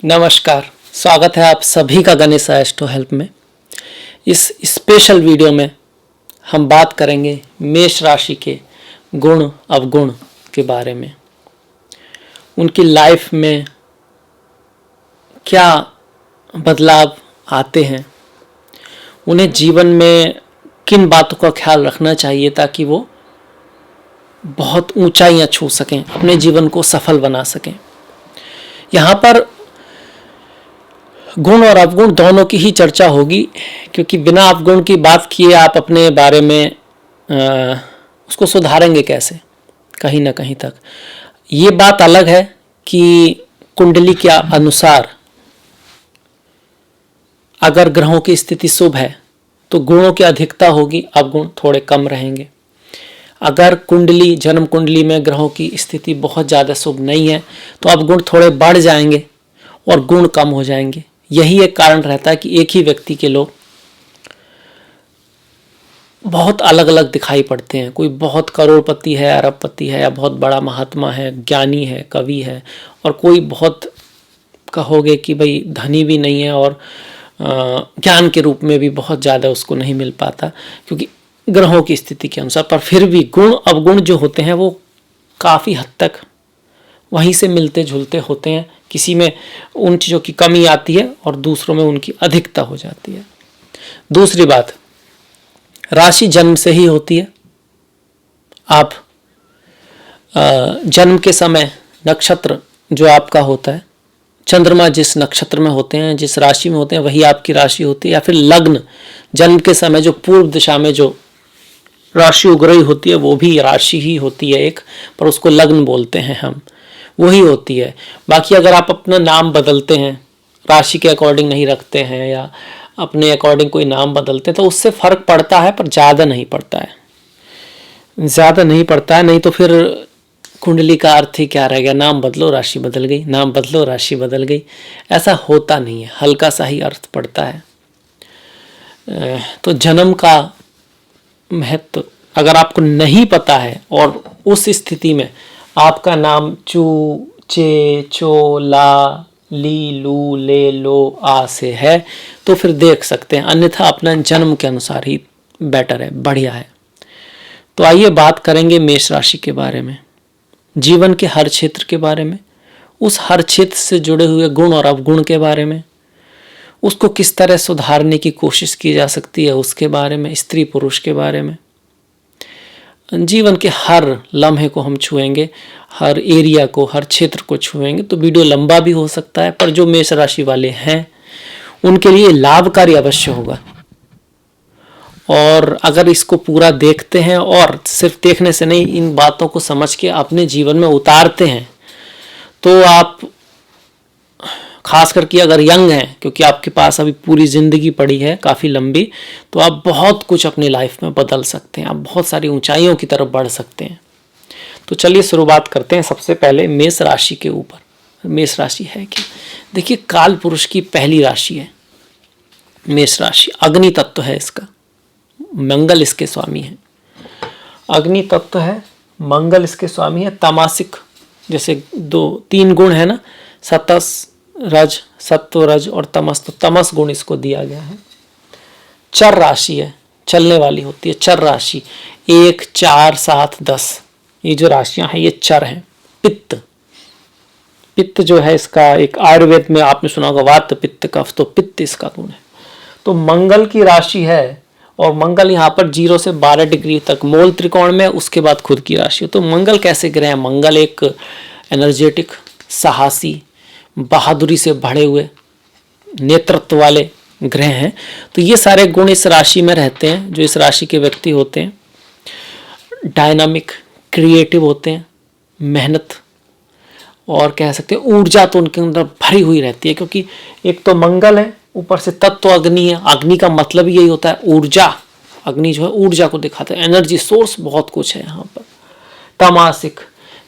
नमस्कार, स्वागत है आप सभी का गणेश एस्ट्रो हेल्प में। इस स्पेशल वीडियो में हम बात करेंगे मेष राशि के गुण अवगुण के बारे में। उनकी लाइफ में क्या बदलाव आते हैं, उन्हें जीवन में किन बातों का ख्याल रखना चाहिए ताकि वो बहुत ऊंचाइयां छू सकें, अपने जीवन को सफल बना सकें। यहाँ पर गुण और अवगुण दोनों की ही चर्चा होगी, क्योंकि बिना अवगुण की बात किए आप अपने बारे में उसको सुधारेंगे कैसे कहीं ना कहीं तक। ये बात अलग है कि कुंडली के अनुसार अगर ग्रहों की स्थिति शुभ है तो गुणों की अधिकता होगी, अवगुण थोड़े कम रहेंगे। अगर कुंडली जन्म कुंडली में ग्रहों की स्थिति बहुत ज़्यादा शुभ नहीं है तो अवगुण थोड़े बढ़ जाएंगे और गुण कम हो जाएंगे। यही एक कारण रहता है कि एक ही व्यक्ति के लोग बहुत अलग अलग दिखाई पड़ते हैं। कोई बहुत करोड़पति है, अरबपति है, या बहुत बड़ा महात्मा है, ज्ञानी है, कवि है, और कोई बहुत कहोगे कि भाई धनी भी नहीं है और ज्ञान के रूप में भी बहुत ज़्यादा उसको नहीं मिल पाता, क्योंकि ग्रहों की स्थिति के अनुसार। पर फिर भी गुण अवगुण जो होते हैं वो काफ़ी हद तक वहीं से मिलते जुलते होते हैं। किसी में उन चीज़ों की कमी आती है और दूसरों में उनकी अधिकता हो जाती है। दूसरी बात, राशि जन्म से ही होती है। आप जन्म के समय नक्षत्र जो आपका होता है, चंद्रमा जिस नक्षत्र में होते हैं, जिस राशि में होते हैं, वही आपकी राशि होती है। या फिर लग्न, जन्म के समय जो पूर्व दिशा में जो राशि उग रही होती है वो भी राशि ही होती है एक, पर उसको लग्न बोलते हैं हम, वही होती है। बाकी अगर आप अपना नाम बदलते हैं, राशि के अकॉर्डिंग नहीं रखते हैं या अपने अकॉर्डिंग कोई नाम बदलते हैं, तो उससे फ़र्क पड़ता है, पर ज़्यादा नहीं पड़ता है, ज़्यादा नहीं पड़ता है। नहीं तो फिर कुंडली का अर्थ ही क्या रह गया, नाम बदलो राशि बदल गई, नाम बदलो राशि बदल गई। ऐसा होता नहीं है, हल्का सा ही अर्थ पड़ता है। तो जन्म का महत्व अगर आपको नहीं पता है और उस स्थिति में आपका नाम चू, चे, चो, ला, ली, लू, ले, लो, आ से है तो फिर देख सकते हैं, अन्यथा अपना जन्म के अनुसार ही बेटर है, बढ़िया है। तो आइए बात करेंगे मेष राशि के बारे में, जीवन के हर क्षेत्र के बारे में, उस हर क्षेत्र से जुड़े हुए गुण और अवगुण के बारे में, उसको किस तरह सुधारने की कोशिश की जा सकती है उसके बारे में, स्त्री पुरुष के बारे में। जीवन के हर लम्हे को हम छुएंगे, हर एरिया को, हर क्षेत्र को छुएंगे। तो वीडियो लंबा भी हो सकता है, पर जो मेष राशि वाले हैं उनके लिए लाभकारी अवश्य होगा। और अगर इसको पूरा देखते हैं और सिर्फ देखने से नहीं, इन बातों को समझ के अपने जीवन में उतारते हैं, तो आप खास करके अगर यंग हैं, क्योंकि आपके पास अभी पूरी ज़िंदगी पड़ी है काफ़ी लंबी, तो आप बहुत कुछ अपनी लाइफ में बदल सकते हैं, आप बहुत सारी ऊंचाइयों की तरफ बढ़ सकते हैं। तो चलिए शुरुआत करते हैं सबसे पहले मेष राशि के ऊपर। मेष राशि है क्या? देखिए, काल पुरुष की पहली राशि है मेष राशि। अग्नि तत्व है इसका, मंगल इसके स्वामी है। अग्नि तत्व है, मंगल इसके स्वामी है। तामसिक, जैसे 2-3 गुण है ना, सतस रज, सत्व रज और तमस, तो तमस गुण इसको दिया गया है। चर राशि है, चलने वाली होती है चर राशि। 1, 4, 7, 10 ये जो राशियां हैं ये चर हैं। पित्त, पित्त जो है इसका एक आयुर्वेद में आपने सुना होगा, वात पित्त कफ, तो पित्त इसका गुण है। तो मंगल की राशि है, और मंगल यहाँ पर 0 से 12 डिग्री तक मूल त्रिकोण में, उसके बाद खुद की राशि। तो मंगल कैसे ग्रह है? मंगल एक एनर्जेटिक, साहसी, बहादुरी से भरे हुए, नेतृत्व वाले ग्रह हैं। तो ये सारे गुण इस राशि में रहते हैं। जो इस राशि के व्यक्ति होते हैं डायनामिक, क्रिएटिव होते हैं, मेहनत और कह सकते हैं ऊर्जा तो उनके अंदर भरी हुई रहती है, क्योंकि एक तो मंगल है, ऊपर से तत्व अग्नि है। अग्नि का मतलब यही होता है ऊर्जा। अग्नि जो है ऊर्जा को दिखाता है, एनर्जी सोर्स बहुत कुछ है यहाँ पर। तमासिक,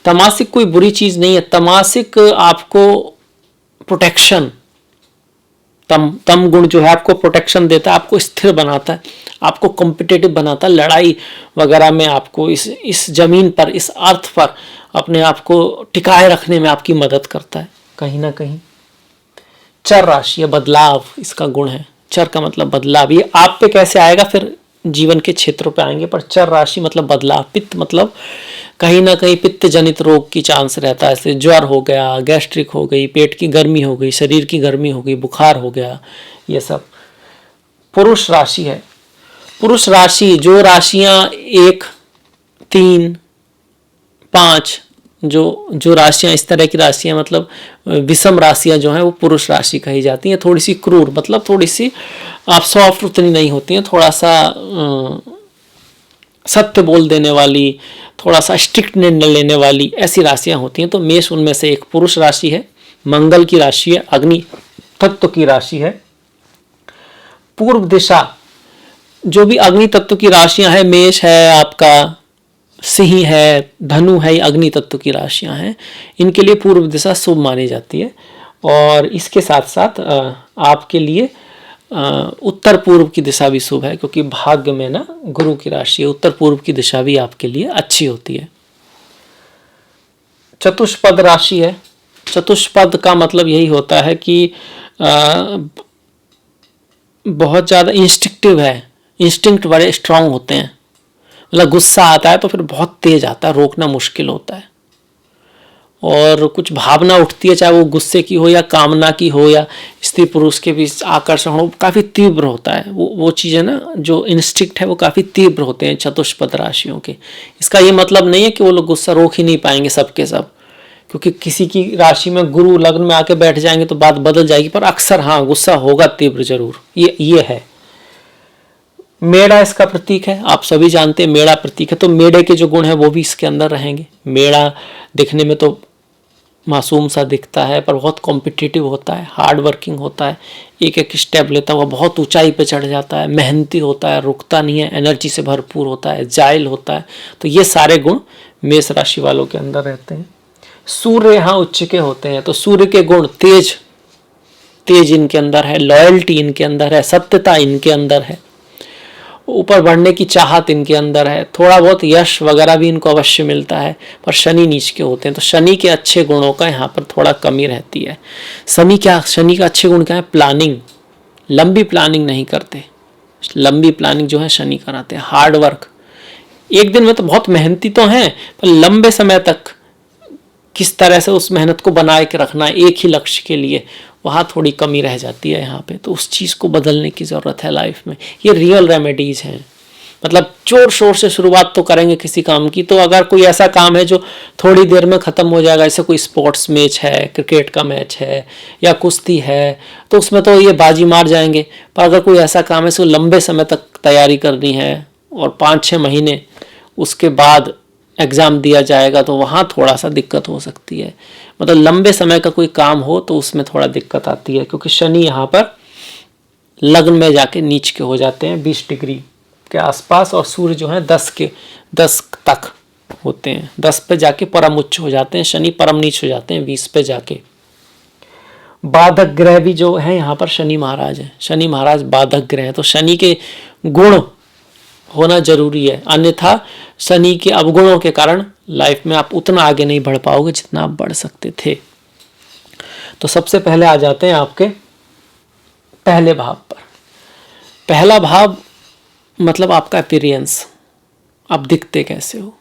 तमासिक कोई बुरी चीज़ नहीं है। तमासिक आपको प्रोटेक्शन, तम गुण जो है आपको प्रोटेक्शन देता है, आपको स्थिर बनाता है, आपको कॉम्पिटिटिव बनाता है, लड़ाई वगैरह में आपको इस जमीन पर, इस अर्थ पर अपने आप को टिकाए रखने में आपकी मदद करता है कहीं ना कहीं। चर राशि है, बदलाव इसका गुण है। चर का मतलब बदलाव। ये आप पे कैसे आएगा फिर जीवन के क्षेत्रों पे आएंगे, पर चर राशि मतलब बदलाव। पित्त मतलब कहीं ना कहीं पित्त जनित रोग की चांस रहता है, जैसे ज्वर हो गया, गैस्ट्रिक हो गई, पेट की गर्मी हो गई, शरीर की गर्मी हो गई, बुखार हो गया, ये सब। पुरुष राशि है। पुरुष राशि जो राशियां 1, 3, 5 जो राशियां इस तरह की राशियां मतलब विषम राशियां जो हैं वो पुरुष राशि कही जाती हैं। थोड़ी सी क्रूर मतलब थोड़ी सी आप सॉफ्ट उतनी नहीं होती हैं, थोड़ा सा सत्य बोल देने वाली, थोड़ा सा स्ट्रिक्ट निर्णय लेने वाली, ऐसी राशियां होती हैं। तो मेष उनमें से एक पुरुष राशि है, मंगल की राशि है, अग्नि तत्व की राशि है। पूर्व दिशा जो भी अग्नि तत्व की राशियां है, मेष है आपका, सिंह है, धनु है, अग्नि तत्व की राशियां हैं, इनके लिए पूर्व दिशा शुभ मानी जाती है। और इसके साथ साथ आपके लिए उत्तर पूर्व की दिशा भी शुभ है, क्योंकि भाग्य में ना गुरु की राशि है, उत्तर पूर्व की दिशा भी आपके लिए अच्छी होती है। चतुष्पद राशि है। चतुष्पद का मतलब यही होता है कि बहुत ज़्यादा इंस्टिंक्टिव है, इंस्टिंक्ट बड़े स्ट्रांग होते हैं। मतलब गुस्सा आता है तो फिर बहुत तेज आता है, रोकना मुश्किल होता है। और कुछ भावना उठती है, चाहे वो गुस्से की हो या कामना की हो या स्त्री पुरुष के बीच आकर्षण हो, काफ़ी तीव्र होता है। वो चीज़ें ना जो इंस्टिंक्ट है वो काफ़ी तीव्र होते हैं चतुष्पद राशियों के। इसका ये मतलब नहीं है कि वो लोग गुस्सा रोक ही नहीं पाएंगे सबके सब, क्योंकि किसी की राशि में गुरु लग्न में आके बैठ जाएंगे तो बात बदल जाएगी, पर अक्सर हाँ गुस्सा होगा तीव्र जरूर, ये है। मेड़ा इसका प्रतीक है, आप सभी जानते हैं मेड़ा प्रतीक है, तो मेड़े के जो गुण है वो भी इसके अंदर रहेंगे। मेड़ा दिखने में तो मासूम सा दिखता है, पर बहुत कॉम्पिटिटिव होता है, हार्ड वर्किंग होता है, एक एक स्टेप लेता हुआ बहुत ऊंचाई पे चढ़ जाता है, मेहनती होता है, रुकता नहीं है, एनर्जी से भरपूर होता है, जाइल होता है। तो ये सारे गुण मेष राशि वालों के अंदर रहते हैं। सूर्य यहाँ उच्च के होते हैं, तो सूर्य के गुण तेज इनके अंदर है, लॉयल्टी इनके अंदर है, सत्यता इनके अंदर है, ऊपर बढ़ने की चाहत इनके अंदर है, थोड़ा बहुत यश वगैरह भी इनको अवश्य मिलता है। पर शनि नीच के होते हैं, तो शनि के अच्छे गुणों का यहाँ पर थोड़ा कमी रहती है। शनि का अच्छे गुण क्या है? प्लानिंग, लंबी प्लानिंग नहीं करते, लंबी प्लानिंग जो है शनि कराते हैं। हार्ड वर्क, एक दिन में तो बहुत मेहनती तो हैं, पर लंबे समय तक किस तरह से उस मेहनत को बनाए के रखना एक ही लक्ष्य के लिए, वहाँ थोड़ी कमी रह जाती है यहाँ पे। तो उस चीज़ को बदलने की ज़रूरत है लाइफ में। ये रियल रेमेडीज़ हैं, मतलब जोर शोर से शुरुआत तो करेंगे किसी काम की, तो अगर कोई ऐसा काम है जो थोड़ी देर में ख़त्म हो जाएगा, जैसे कोई स्पोर्ट्स मैच है, क्रिकेट का मैच है या कुश्ती है, तो उसमें तो ये बाजी मार जाएंगे। पर अगर कोई ऐसा काम है जिसको लंबे समय तक तैयारी करनी है और 5-6 महीने उसके बाद एग्ज़ाम दिया जाएगा, तो वहाँ थोड़ा सा दिक्कत हो सकती है। मतलब लंबे समय का कोई काम हो तो उसमें थोड़ा दिक्कत आती है, क्योंकि शनि यहाँ पर लग्न में जाके नीच के हो जाते हैं 20 डिग्री के आसपास, और सूर्य जो है 10 तक होते हैं, 10 पे जाके परम उच्च हो जाते हैं, शनि परम नीच हो जाते हैं 20 पे जाके। बाधक ग्रह भी जो है यहाँ पर शनि महाराज है, शनि महाराज बाधक ग्रह है, तो शनि के गुण होना जरूरी है, अन्यथा शनि के अवगुणों के कारण लाइफ में आप उतना आगे नहीं बढ़ पाओगे जितना आप बढ़ सकते थे। तो सबसे पहले आ जाते हैं आपके पहले भाव पर। पहला भाव मतलब आपका अपीयरेंस, आप दिखते कैसे हो।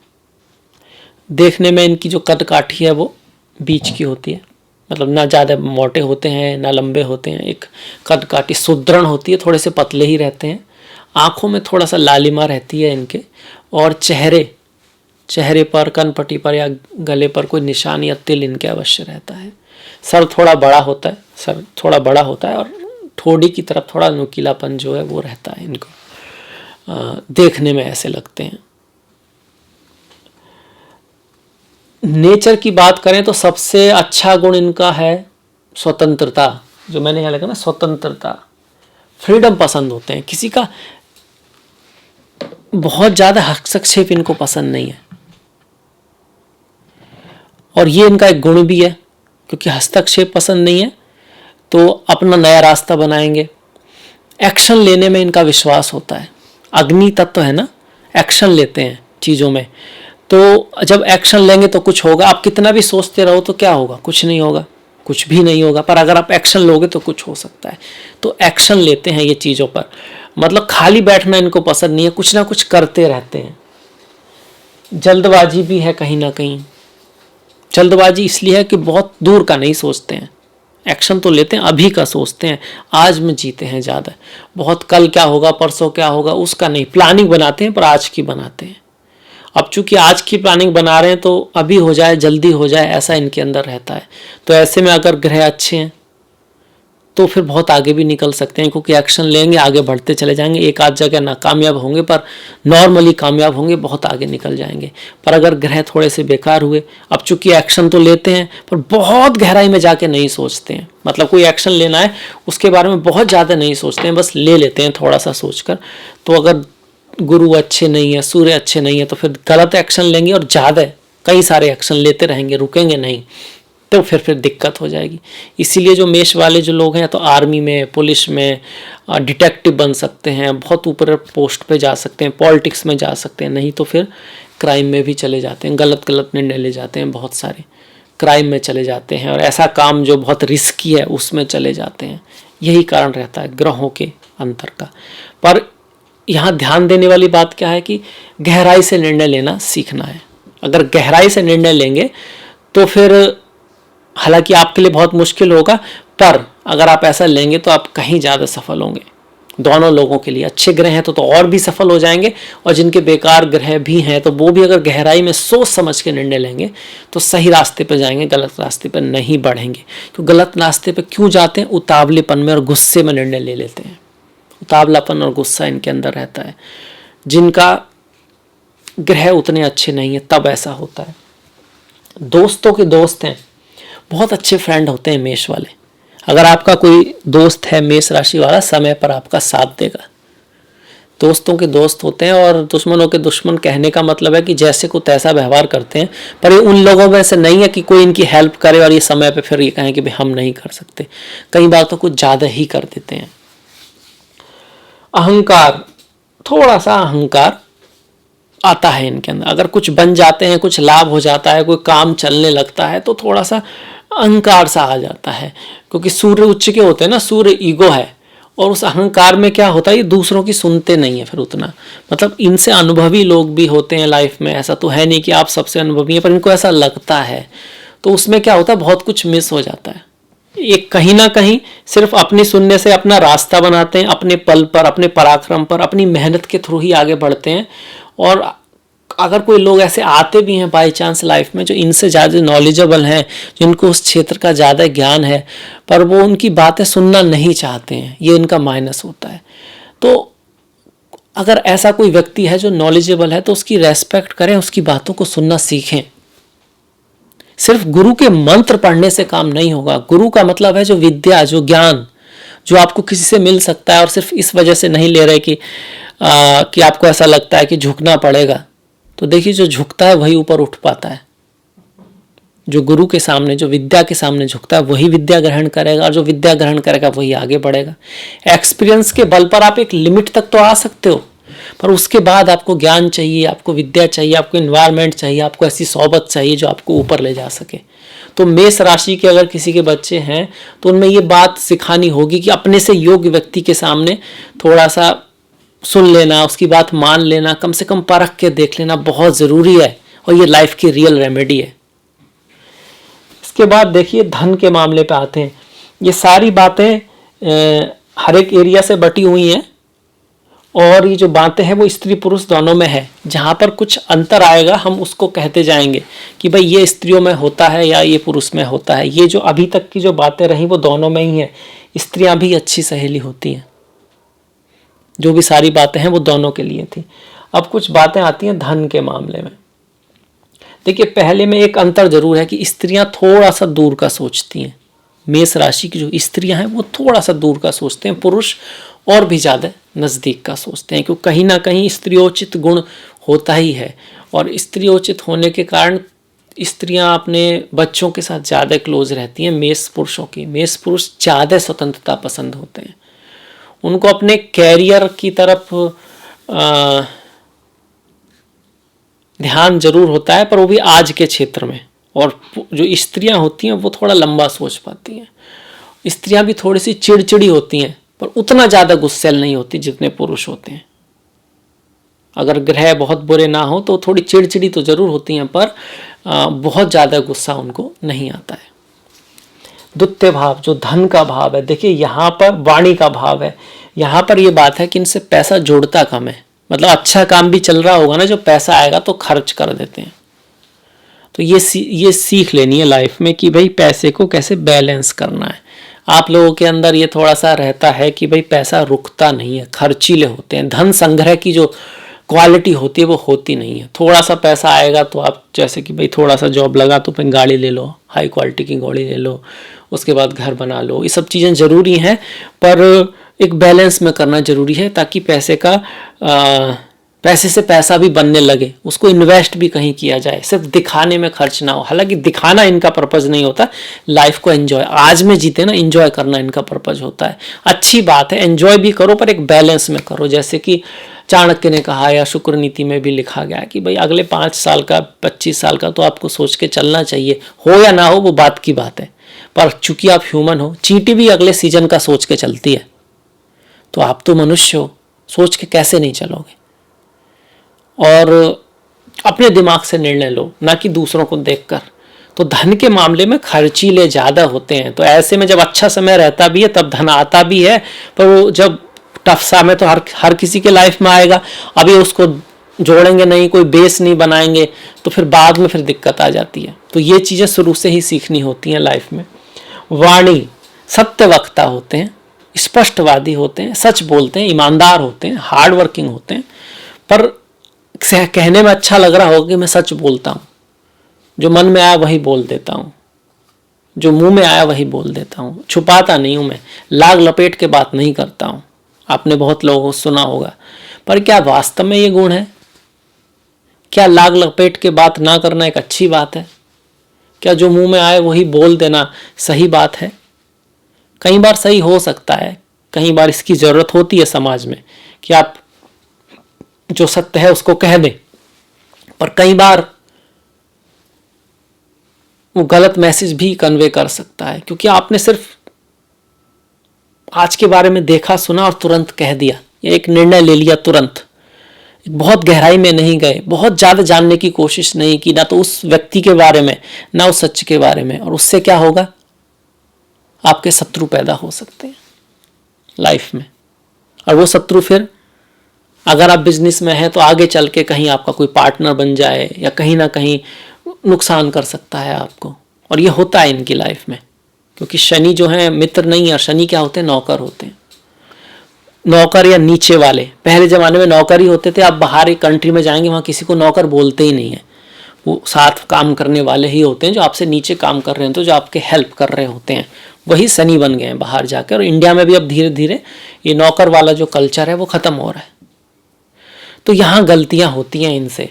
देखने में इनकी जो कद काठी है वो बीच की होती है, मतलब ना ज़्यादा मोटे होते हैं ना लंबे होते हैं, एक कद काठी सुदृढ़ होती है, थोड़े से पतले ही रहते हैं। आँखों में थोड़ा सा लालिमा रहती है इनके, और चेहरे पर, कनपट्टी पर या गले पर कोई निशान या तिल इनके अवश्य रहता है। सर थोड़ा बड़ा होता है, और ठोड़ी की तरफ थोड़ा नुकीलापन जो है वो रहता है इनको, देखने में ऐसे लगते हैं। नेचर की बात करें तो सबसे अच्छा गुण इनका है स्वतंत्रता, जो मैंने यहाँ लिखा ना स्वतंत्रता, फ्रीडम पसंद होते हैं, किसी का बहुत ज़्यादा हस्तक्षेप इनको पसंद नहीं है। और ये इनका एक गुण भी है, क्योंकि हस्तक्षेप पसंद नहीं है तो अपना नया रास्ता बनाएंगे। एक्शन लेने में इनका विश्वास होता है, अग्नि तत्व है ना, एक्शन लेते हैं चीज़ों में, तो जब एक्शन लेंगे तो कुछ होगा। आप कितना भी सोचते रहो तो क्या होगा, कुछ नहीं होगा। कुछ भी नहीं होगा, पर अगर आप एक्शन लोगे तो कुछ हो सकता है। तो एक्शन लेते हैं ये चीज़ों पर, मतलब खाली बैठना इनको पसंद नहीं है, कुछ ना कुछ करते रहते हैं। जल्दबाजी भी है कहीं ना कहीं। जल्दबाजी इसलिए है कि बहुत दूर का नहीं सोचते हैं, एक्शन तो लेते हैं, अभी का सोचते हैं, आज में जीते हैं ज़्यादा। बहुत कल क्या होगा, परसों क्या होगा, उसका नहीं। प्लानिंग बनाते हैं पर आज की बनाते हैं। अब चूंकि आज की प्लानिंग बना रहे हैं तो अभी हो जाए, जल्दी हो जाए, ऐसा इनके अंदर रहता है। तो ऐसे में अगर ग्रह अच्छे हैं तो फिर बहुत आगे भी निकल सकते हैं, क्योंकि एक्शन लेंगे, आगे बढ़ते चले जाएंगे। एक आध जगह नाकामयाब होंगे पर नॉर्मली कामयाब होंगे, बहुत आगे निकल जाएंगे। पर अगर ग्रह थोड़े से बेकार हुए, अब चूंकि एक्शन तो लेते हैं पर बहुत गहराई में जाके नहीं सोचते हैं, मतलब कोई एक्शन लेना है उसके बारे में बहुत ज़्यादा नहीं सोचते हैं, बस ले लेते हैं थोड़ा सा सोचकर। तो अगर गुरु अच्छे नहीं है, सूर्य अच्छे नहीं है, तो फिर गलत एक्शन लेंगे और ज़्यादा कई सारे एक्शन लेते रहेंगे, रुकेंगे नहीं, तो फिर दिक्कत हो जाएगी। इसीलिए जो मेष वाले जो लोग हैं तो आर्मी में, पुलिस में, डिटेक्टिव बन सकते हैं, बहुत ऊपर पोस्ट पे जा सकते हैं, पॉलिटिक्स में जा सकते हैं, नहीं तो फिर क्राइम में भी चले जाते हैं, गलत गलत निर्णय ले जाते हैं, बहुत सारे क्राइम में चले जाते हैं, और ऐसा काम जो बहुत रिस्की है उसमें चले जाते हैं। यही कारण रहता है ग्रहों के अंतर का। पर यहाँ ध्यान देने वाली बात क्या है कि गहराई से निर्णय लेना सीखना है। अगर गहराई से निर्णय लेंगे तो फिर हालांकि आपके लिए बहुत मुश्किल होगा, पर अगर आप ऐसा लेंगे तो आप कहीं ज़्यादा सफल होंगे। दोनों लोगों के लिए अच्छे ग्रह हैं तो और भी सफल हो जाएंगे, और जिनके बेकार ग्रह भी हैं तो वो भी अगर गहराई में सोच समझ के निर्णय लेंगे तो सही रास्ते पर जाएंगे, गलत रास्ते पर नहीं बढ़ेंगे। तो गलत रास्ते पर क्यों जाते हैं? उतावलेपन में और गुस्से में निर्णय ले लेते हैं। उतावलापन और गुस्सा इनके अंदर रहता है। जिनका ग्रह उतने अच्छे नहीं है तब ऐसा होता है। दोस्तों के दोस्त हैं, बहुत अच्छे फ्रेंड होते हैं मेष वाले। अगर आपका कोई दोस्त है मेष राशि वाला, समय पर आपका साथ देगा। दोस्तों के दोस्त होते हैं, और दुश्मनों के दुश्मन कहने का मतलब है कि जैसे को तैसा व्यवहार करते हैं, पर ये उन लोगों में से नहीं है कि कोई इनकी हेल्प करे और ये समय पे फिर ये कहें कि भाई हम नहीं कर सकते। कई बार तो कुछ ज़्यादा ही कर देते हैं। अहंकार, थोड़ा सा अहंकार आता है इनके अंदर। अगर कुछ बन जाते हैं, कुछ लाभ हो जाता है, कोई काम चलने लगता है, तो थोड़ा सा अहंकार सा आ जाता है, क्योंकि सूर्य उच्च के होते हैं ना, सूर्य ईगो है, और उस अहंकार में क्या होता है, ये दूसरों की सुनते नहीं है फिर उतना। मतलब इनसे अनुभवी लोग भी होते हैं लाइफ में, ऐसा तो है नहीं कि आप सबसे अनुभवी हैं, पर इनको ऐसा लगता है, तो उसमें क्या होता है, बहुत कुछ मिस हो जाता है। एक कहीं ना कहीं सिर्फ अपने सुनने से अपना रास्ता बनाते हैं, अपने पल पर, अपने पराक्रम पर, अपनी मेहनत के थ्रू ही आगे बढ़ते हैं। और अगर कोई लोग ऐसे आते भी हैं बाई चांस लाइफ में जो इनसे ज़्यादा नॉलेजेबल हैं, जिनको उस क्षेत्र का ज़्यादा ज्ञान है, पर वो उनकी बातें सुनना नहीं चाहते हैं, ये इनका माइनस होता है। तो अगर ऐसा कोई व्यक्ति है जो नॉलेजेबल है तो उसकी रेस्पेक्ट करें, उसकी बातों को सुनना सीखें। सिर्फ गुरु के मंत्र पढ़ने से काम नहीं होगा। गुरु का मतलब है जो विद्या, जो ज्ञान, जो आपको किसी से मिल सकता है, और सिर्फ इस वजह से नहीं ले रहे कि आपको ऐसा लगता है कि झुकना पड़ेगा। तो देखिए, जो झुकता है वही ऊपर उठ पाता है। जो गुरु के सामने, जो विद्या के सामने झुकता है वही विद्या ग्रहण करेगा, और जो विद्या ग्रहण करेगा वही आगे बढ़ेगा। एक्सपीरियंस के बल पर आप एक लिमिट तक तो आ सकते हो, पर उसके बाद आपको ज्ञान चाहिए, आपको विद्या चाहिए, आपको इन्वायरमेंट चाहिए, आपको ऐसी सोबत चाहिए जो आपको ऊपर ले जा सके। तो मेष राशि के अगर किसी के बच्चे हैं तो उनमें ये बात सिखानी होगी कि अपने से योग्य व्यक्ति के सामने थोड़ा सा सुन लेना, उसकी बात मान लेना, कम से कम परख के देख लेना बहुत ज़रूरी है, और ये लाइफ की रियल रेमेडी है। इसके बाद देखिए, धन के मामले पे आते हैं। ये सारी बातें हर एक एरिया से बटी हुई हैं, और ये जो बातें हैं वो स्त्री पुरुष दोनों में है। जहाँ पर कुछ अंतर आएगा हम उसको कहते जाएंगे कि भाई ये स्त्रियों में होता है या ये पुरुष में होता है। ये जो अभी तक की जो बातें रही वो दोनों में ही है। स्त्रियां भी अच्छी सहेली होती हैं, जो भी सारी बातें हैं वो दोनों के लिए थी। अब कुछ बातें आती हैं धन के मामले में। देखिए, पहले में एक अंतर जरूर है कि स्त्रियां थोड़ा सा दूर का सोचती हैं। मेष राशि की जो स्त्रियां हैं वो थोड़ा सा दूर का सोचते हैं, पुरुष और भी ज़्यादा नज़दीक का सोचते हैं, क्योंकि कहीं ना कहीं स्त्रियोचित गुण होता ही है, और स्त्रियोचित होने के कारण स्त्रियां अपने बच्चों के साथ ज़्यादा क्लोज रहती हैं मेष पुरुषों की। मेष पुरुष ज़्यादा स्वतंत्रता पसंद होते हैं, उनको अपने कैरियर की तरफ ध्यान जरूर होता है, पर वो भी आज के क्षेत्र में, और जो स्त्रियां होती हैं वो थोड़ा लंबा सोच पाती हैं। स्त्रियां भी थोड़ी सी चिड़चिड़ी होती हैं, पर उतना ज़्यादा गुस्सैल नहीं होती जितने पुरुष होते हैं। अगर ग्रह बहुत बुरे ना हो तो थोड़ी चिड़चिड़ी तो ज़रूर होती हैं, पर बहुत ज़्यादा गुस्सा उनको नहीं आता है। द्वितीय भाव जो धन का भाव है, देखिए यहाँ पर वाणी का भाव है। यहाँ पर ये बात है कि इनसे पैसा जोड़ता कम है, मतलब अच्छा काम भी चल रहा होगा ना, जो पैसा आएगा तो खर्च कर देते हैं। तो ये सीख लेनी है लाइफ में कि भाई पैसे को कैसे बैलेंस करना है। आप लोगों के अंदर ये थोड़ा सा रहता है कि भाई पैसा रुकता नहीं है, खर्चीले होते हैं। धन संग्रह की जो क्वालिटी होती है वो होती नहीं है। थोड़ा सा पैसा आएगा तो आप जैसे कि भाई थोड़ा सा जॉब लगा तो फिर गाड़ी ले लो, हाई क्वालिटी की गाड़ी ले लो, उसके बाद घर बना लो। ये सब चीज़ें ज़रूरी हैं, पर एक बैलेंस में करना ज़रूरी है ताकि पैसे से पैसा भी बनने लगे, उसको इन्वेस्ट भी कहीं किया जाए, सिर्फ दिखाने में खर्च ना हो। हालांकि दिखाना इनका पर्पज़ नहीं होता, लाइफ को एंजॉय, आज में जीते ना, एंजॉय करना इनका पर्पज़ होता है। अच्छी बात है, एंजॉय भी करो पर एक बैलेंस में करो। जैसे कि चाणक्य ने कहा या शुक्र नीति में भी लिखा गया कि भाई अगले 5 साल का 25 साल का तो आपको सोच के चलना चाहिए, हो या ना हो वो बात की बात है, पर चूंकि आप ह्यूमन हो, चींटी भी अगले सीजन का सोच के चलती है, तो आप तो मनुष्य हो, सोच के कैसे नहीं चलोगे। और अपने दिमाग से निर्णय लो, ना कि दूसरों को देखकर। तो धन के मामले में खर्चीले ज़्यादा होते हैं, तो ऐसे में जब अच्छा समय रहता भी है तब धन आता भी है, पर वो जब टफ समय तो हर किसी के लाइफ में आएगा। अभी उसको जोड़ेंगे नहीं, कोई बेस नहीं बनाएंगे, तो फिर बाद में फिर दिक्कत आ जाती है। तो ये चीज़ें शुरू से ही सीखनी होती हैं लाइफ में। वाणी सत्यवक्ता होते हैं, स्पष्टवादी होते हैं, सच बोलते हैं, ईमानदार होते हैं, हार्ड वर्किंग होते हैं। पर कहने में अच्छा लग रहा होगा कि मैं सच बोलता हूँ, जो मन में आया वही बोल देता हूँ, जो मुंह में आया वही बोल देता हूँ, छुपाता नहीं हूँ मैं, लाग लपेट के बात नहीं करता हूँ। आपने बहुत लोगों को सुना होगा, पर क्या वास्तव में ये गुण है? क्या लाग लपेट के बात ना करना एक अच्छी बात है? क्या जो मुंह में आए वही बोल देना सही बात है? कई बार सही हो सकता है, कई बार इसकी जरूरत होती है समाज में कि आप जो सत्य है उसको कह दें, पर कई बार वो गलत मैसेज भी कन्वे कर सकता है, क्योंकि आपने सिर्फ आज के बारे में देखा सुना और तुरंत कह दिया, या एक निर्णय ले लिया तुरंत, बहुत गहराई में नहीं गए, बहुत ज़्यादा जानने की कोशिश नहीं की, ना तो उस व्यक्ति के बारे में ना उस सच के बारे में। और उससे क्या होगा? आपके शत्रु पैदा हो सकते हैं लाइफ में, और वो शत्रु फिर अगर आप बिजनेस में हैं तो आगे चल के कहीं आपका कोई पार्टनर बन जाए, या कहीं ना कहीं नुकसान कर सकता है आपको। और ये होता है इनकी लाइफ में, क्योंकि शनि जो है मित्र नहीं है, शनि क्या होते हैं? नौकर होते हैं। नौकर या नीचे वाले, पहले ज़माने में नौकर ही होते थे, आप बाहर एक कंट्री में जाएंगे वहाँ किसी को नौकर बोलते ही नहीं है, वो साथ काम करने वाले ही होते हैं, जो आपसे नीचे काम कर रहे हैं, तो जो आपके हेल्प कर रहे होते हैं, वही शनि बन गए हैं बाहर जाकर। और इंडिया में भी अब धीरे धीरे ये नौकर वाला जो कल्चर है वो ख़त्म हो रहा है। तो यहाँ गलतियाँ होती हैं इनसे,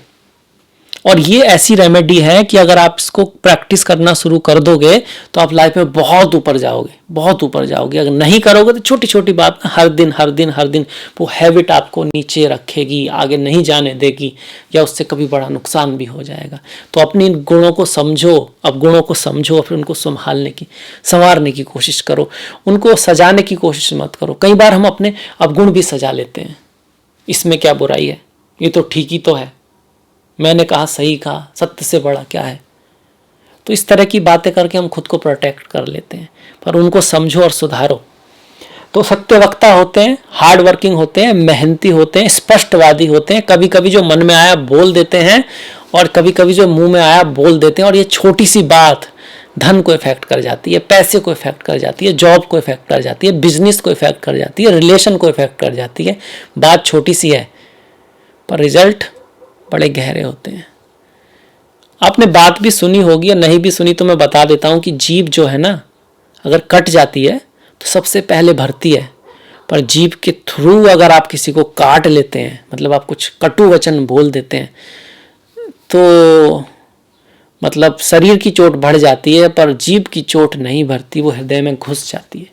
और ये ऐसी रेमेडी है कि अगर आप इसको प्रैक्टिस करना शुरू कर दोगे तो आप लाइफ में बहुत ऊपर जाओगे, बहुत ऊपर जाओगे। अगर नहीं करोगे तो छोटी छोटी बात हर दिन वो हैबिट आपको नीचे रखेगी, आगे नहीं जाने देगी, या उससे कभी बड़ा नुकसान भी हो जाएगा। तो अपने इन गुणों को समझो, अब गुणों को समझो, फिर उनको संवारने की कोशिश करो, उनको सजाने की कोशिश मत करो। कई बार हम अपने अवगुण भी सजा लेते हैं, इसमें क्या बुराई है, ये तो ठीक ही तो है, मैंने कहा सही कहा, सत्य से बड़ा क्या है। तो इस तरह की बातें करके हम खुद को प्रोटेक्ट कर लेते हैं, पर उनको समझो और सुधारो। तो सत्यवक्ता होते हैं, हार्ड वर्किंग होते हैं, मेहनती होते हैं, स्पष्टवादी होते हैं, कभी कभी जो मन में आया बोल देते हैं, और कभी कभी जो मुंह में आया बोल देते हैं। और ये छोटी सी बात धन को इफेक्ट कर जाती है, पैसे को इफेक्ट कर जाती है, जॉब को इफेक्ट कर जाती है, बिजनेस को इफेक्ट कर जाती है, रिलेशन को इफेक्ट कर जाती है। बात छोटी सी है पर रिजल्ट बड़े गहरे होते हैं। आपने बात भी सुनी होगी या नहीं भी सुनी तो मैं बता देता हूं कि जीभ जो है ना, अगर कट जाती है तो सबसे पहले भरती है, पर जीभ के थ्रू अगर आप किसी को काट लेते हैं, मतलब आप कुछ कटु वचन बोल देते हैं, तो मतलब शरीर की चोट बढ़ जाती है, पर जीभ की चोट नहीं भरती, वो हृदय में घुस जाती है।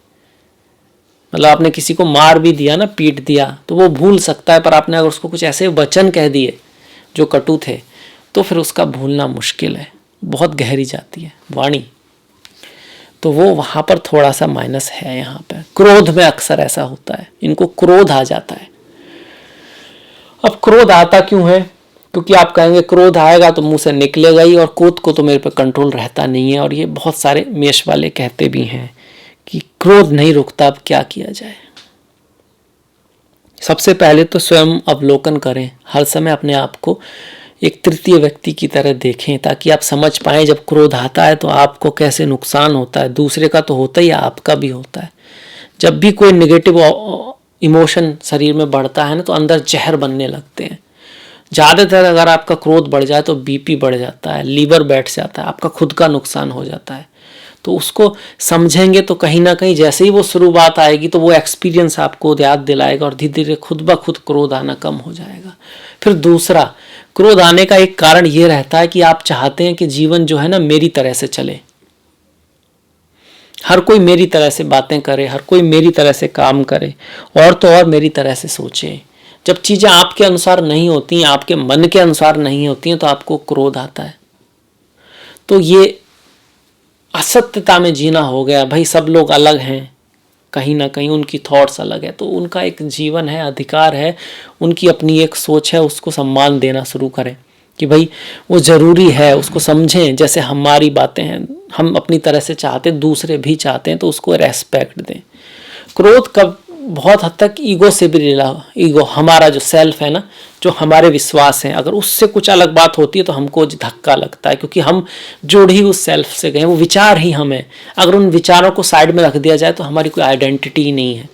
मतलब आपने किसी को मार भी दिया ना, पीट दिया, तो वो भूल सकता है, पर आपने अगर उसको कुछ ऐसे वचन कह दिए जो कटु थे, तो फिर उसका भूलना मुश्किल है। बहुत गहरी जाती है वाणी, तो वो वहाँ पर थोड़ा सा माइनस है। यहाँ पे क्रोध में अक्सर ऐसा होता है, इनको क्रोध आ जाता है। अब क्रोध आता क्यों है? क्योंकि आप कहेंगे क्रोध आएगा तो मुंह से निकलेगा ही, और क्रोध को तो मेरे पे कंट्रोल रहता नहीं है। और ये बहुत सारे मेष वाले कहते भी हैं कि क्रोध नहीं रुकता, अब क्या किया जाए। सबसे पहले तो स्वयं अवलोकन करें, हर समय अपने आप को एक तृतीय व्यक्ति की तरह देखें, ताकि आप समझ पाएं जब क्रोध आता है तो आपको कैसे नुकसान होता है। दूसरे का तो होता ही, आपका भी होता है। जब भी कोई नेगेटिव इमोशन शरीर में बढ़ता है ना, तो अंदर जहर बनने लगते हैं। ज़्यादातर अगर आपका क्रोध बढ़ जाए तो बीपी बढ़ जाता है, लीवर बैठ जाता है, आपका खुद का नुकसान हो जाता है। तो उसको समझेंगे तो कहीं ना कहीं जैसे ही वो शुरुआत आएगी तो वो एक्सपीरियंस आपको याद दिलाएगा, और धीरे धीरे खुद ब खुद क्रोध आना कम हो जाएगा। फिर दूसरा, क्रोध आने का एक कारण ये रहता है कि आप चाहते हैं कि जीवन जो है ना मेरी तरह से चले, हर कोई मेरी तरह से बातें करे, हर कोई मेरी तरह से काम करे, और तो और मेरी तरह से सोचे। जब चीज़ें आपके अनुसार नहीं होती, आपके मन के अनुसार नहीं होती हैं, तो आपको क्रोध आता है। तो ये असत्यता में जीना हो गया। भाई सब लोग अलग हैं, कहीं ना कहीं उनकी थॉट्स अलग है, तो उनका एक जीवन है, अधिकार है, उनकी अपनी एक सोच है, उसको सम्मान देना शुरू करें कि भाई वो ज़रूरी है, उसको समझें। जैसे हमारी बातें हैं, हम अपनी तरह से चाहते हैं, दूसरे भी चाहते हैं, तो उसको रेस्पेक्ट दें। क्रोध कब बहुत हद तक ईगो से भी रिला, ईगो हमारा जो सेल्फ है ना, जो हमारे विश्वास हैं, अगर उससे कुछ अलग बात होती है तो हमको धक्का लगता है, क्योंकि हम जुड़ ही उस सेल्फ से गए, वो विचार ही हमें। अगर उन विचारों को साइड में रख दिया जाए तो हमारी कोई आइडेंटिटी ही नहीं है।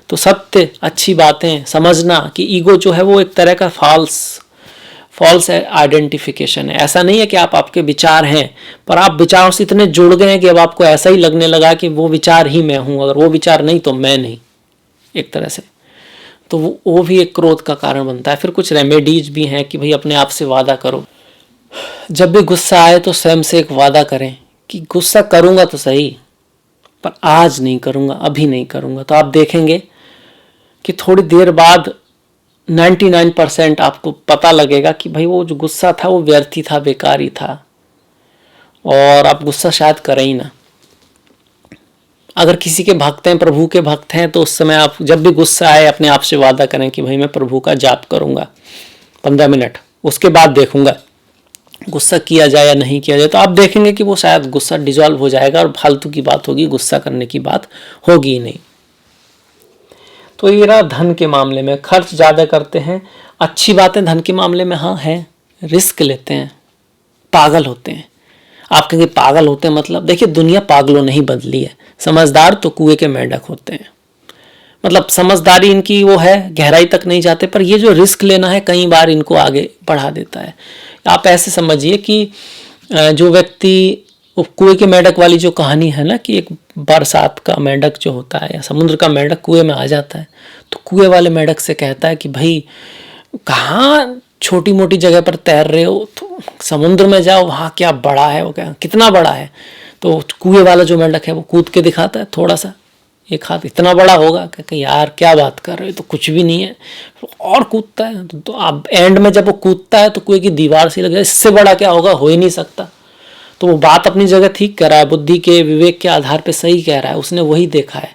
तो सत्य, अच्छी बातें समझना कि ईगो जो है वो एक तरह का फॉल्स आइडेंटिफिकेशन है। ऐसा नहीं है कि आपके विचार हैं, पर आप विचारों से इतने जुड़ गए हैं कि अब आपको ऐसा ही लगने लगा कि वो विचार ही मैं हूं, अगर वो विचार नहीं तो मैं नहीं, एक तरह से। तो वो भी एक क्रोध का कारण बनता है। फिर कुछ रेमेडीज भी हैं कि भाई अपने आप से वादा करो, जब भी गुस्सा आए तो स्वयं से एक वादा करें कि गुस्सा करूंगा तो सही, पर आज नहीं करूंगा, अभी नहीं करूंगा। तो आप देखेंगे कि थोड़ी देर बाद 99% आपको पता लगेगा कि भाई वो जो गुस्सा था वो व्यर्थी था, बेकारी था, और आप गुस्सा शायद करें ही ना। अगर किसी के भक्त हैं, प्रभु के भक्त हैं, तो उस समय आप जब भी गुस्सा आए अपने आप से वादा करें कि भाई मैं प्रभु का जाप करूंगा 15 मिनट, उसके बाद देखूंगा गुस्सा किया जाए या नहीं किया जाए। तो आप देखेंगे कि वो शायद गुस्सा डिजॉल्व हो जाएगा और फालतू की बात होगी, गुस्सा करने की बात होगी ही नहीं। तो ये रहा धन के मामले में, खर्च ज़्यादा करते हैं। अच्छी बातें धन के मामले में हाँ है, रिस्क लेते हैं, पागल होते हैं। आप कहेंगे पागल होते हैं मतलब, देखिए दुनिया पागलों नहीं बदली है। समझदार तो कुएं के मेंढक होते हैं, मतलब समझदारी इनकी वो है, गहराई तक नहीं जाते, पर ये जो रिस्क लेना है कई बार इनको आगे बढ़ा देता है। आप ऐसे समझिए कि जो व्यक्ति कुएं के मेंढक वाली जो कहानी है ना, कि एक बरसात का मेंढक जो होता है या समुद्र का मेंढक कुएं में आ जाता है, तो कुएं वाले मेंढक से कहता है कि भाई कहाँ छोटी मोटी जगह पर तैर रहे हो, तो समुद्र में जाओ, वहाँ क्या बड़ा है, वो क्या कितना बड़ा है। तो कुएं वाला जो मेंढक है वो कूद के दिखाता है, थोड़ा सा एक हाथ, इतना बड़ा होगा कि यार क्या बात कर रहे हो, तो कुछ भी नहीं है, और कूदता है। तो अब एंड में जब वो कूदता है तो कुएं की दीवार सी लगे, इससे बड़ा क्या होगा, हो ही नहीं सकता। तो वो बात अपनी जगह ठीक कह रहा है, बुद्धि के विवेक के आधार पे सही कह रहा है, उसने वही देखा है,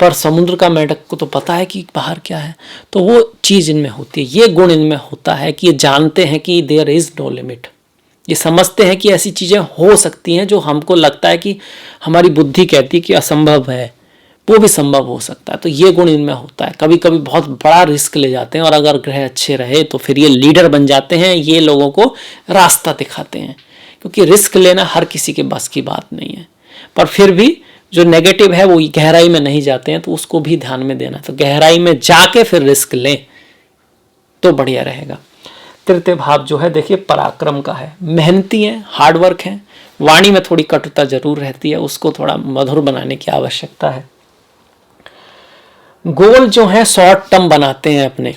पर समुद्र का मेंढक को तो पता है कि बाहर क्या है। तो वो चीज़ इनमें होती है, ये गुण इनमें होता है कि ये जानते हैं कि देयर इज़ नो लिमिट। ये समझते हैं कि ऐसी चीज़ें हो सकती हैं जो हमको लगता है कि हमारी बुद्धि कहती है कि असंभव है, वो भी संभव हो सकता है। तो ये गुण इनमें होता है। कभी कभी बहुत बड़ा रिस्क ले जाते हैं, और अगर ग्रह अच्छे रहे तो फिर ये लीडर बन जाते हैं, ये लोगों को रास्ता दिखाते हैं, क्योंकि रिस्क लेना हर किसी के बस की बात नहीं है। पर फिर भी जो नेगेटिव है वो गहराई में नहीं जाते हैं, तो उसको भी ध्यान में देना। तो गहराई में जाके फिर रिस्क लें तो बढ़िया रहेगा। तृतीय भाव जो है देखिए पराक्रम का है, मेहनती है, हार्डवर्क है। वाणी में थोड़ी कटुता जरूर रहती है, उसको थोड़ा मधुर बनाने की आवश्यकता है। गोल जो है शॉर्ट टर्म बनाते हैं, अपने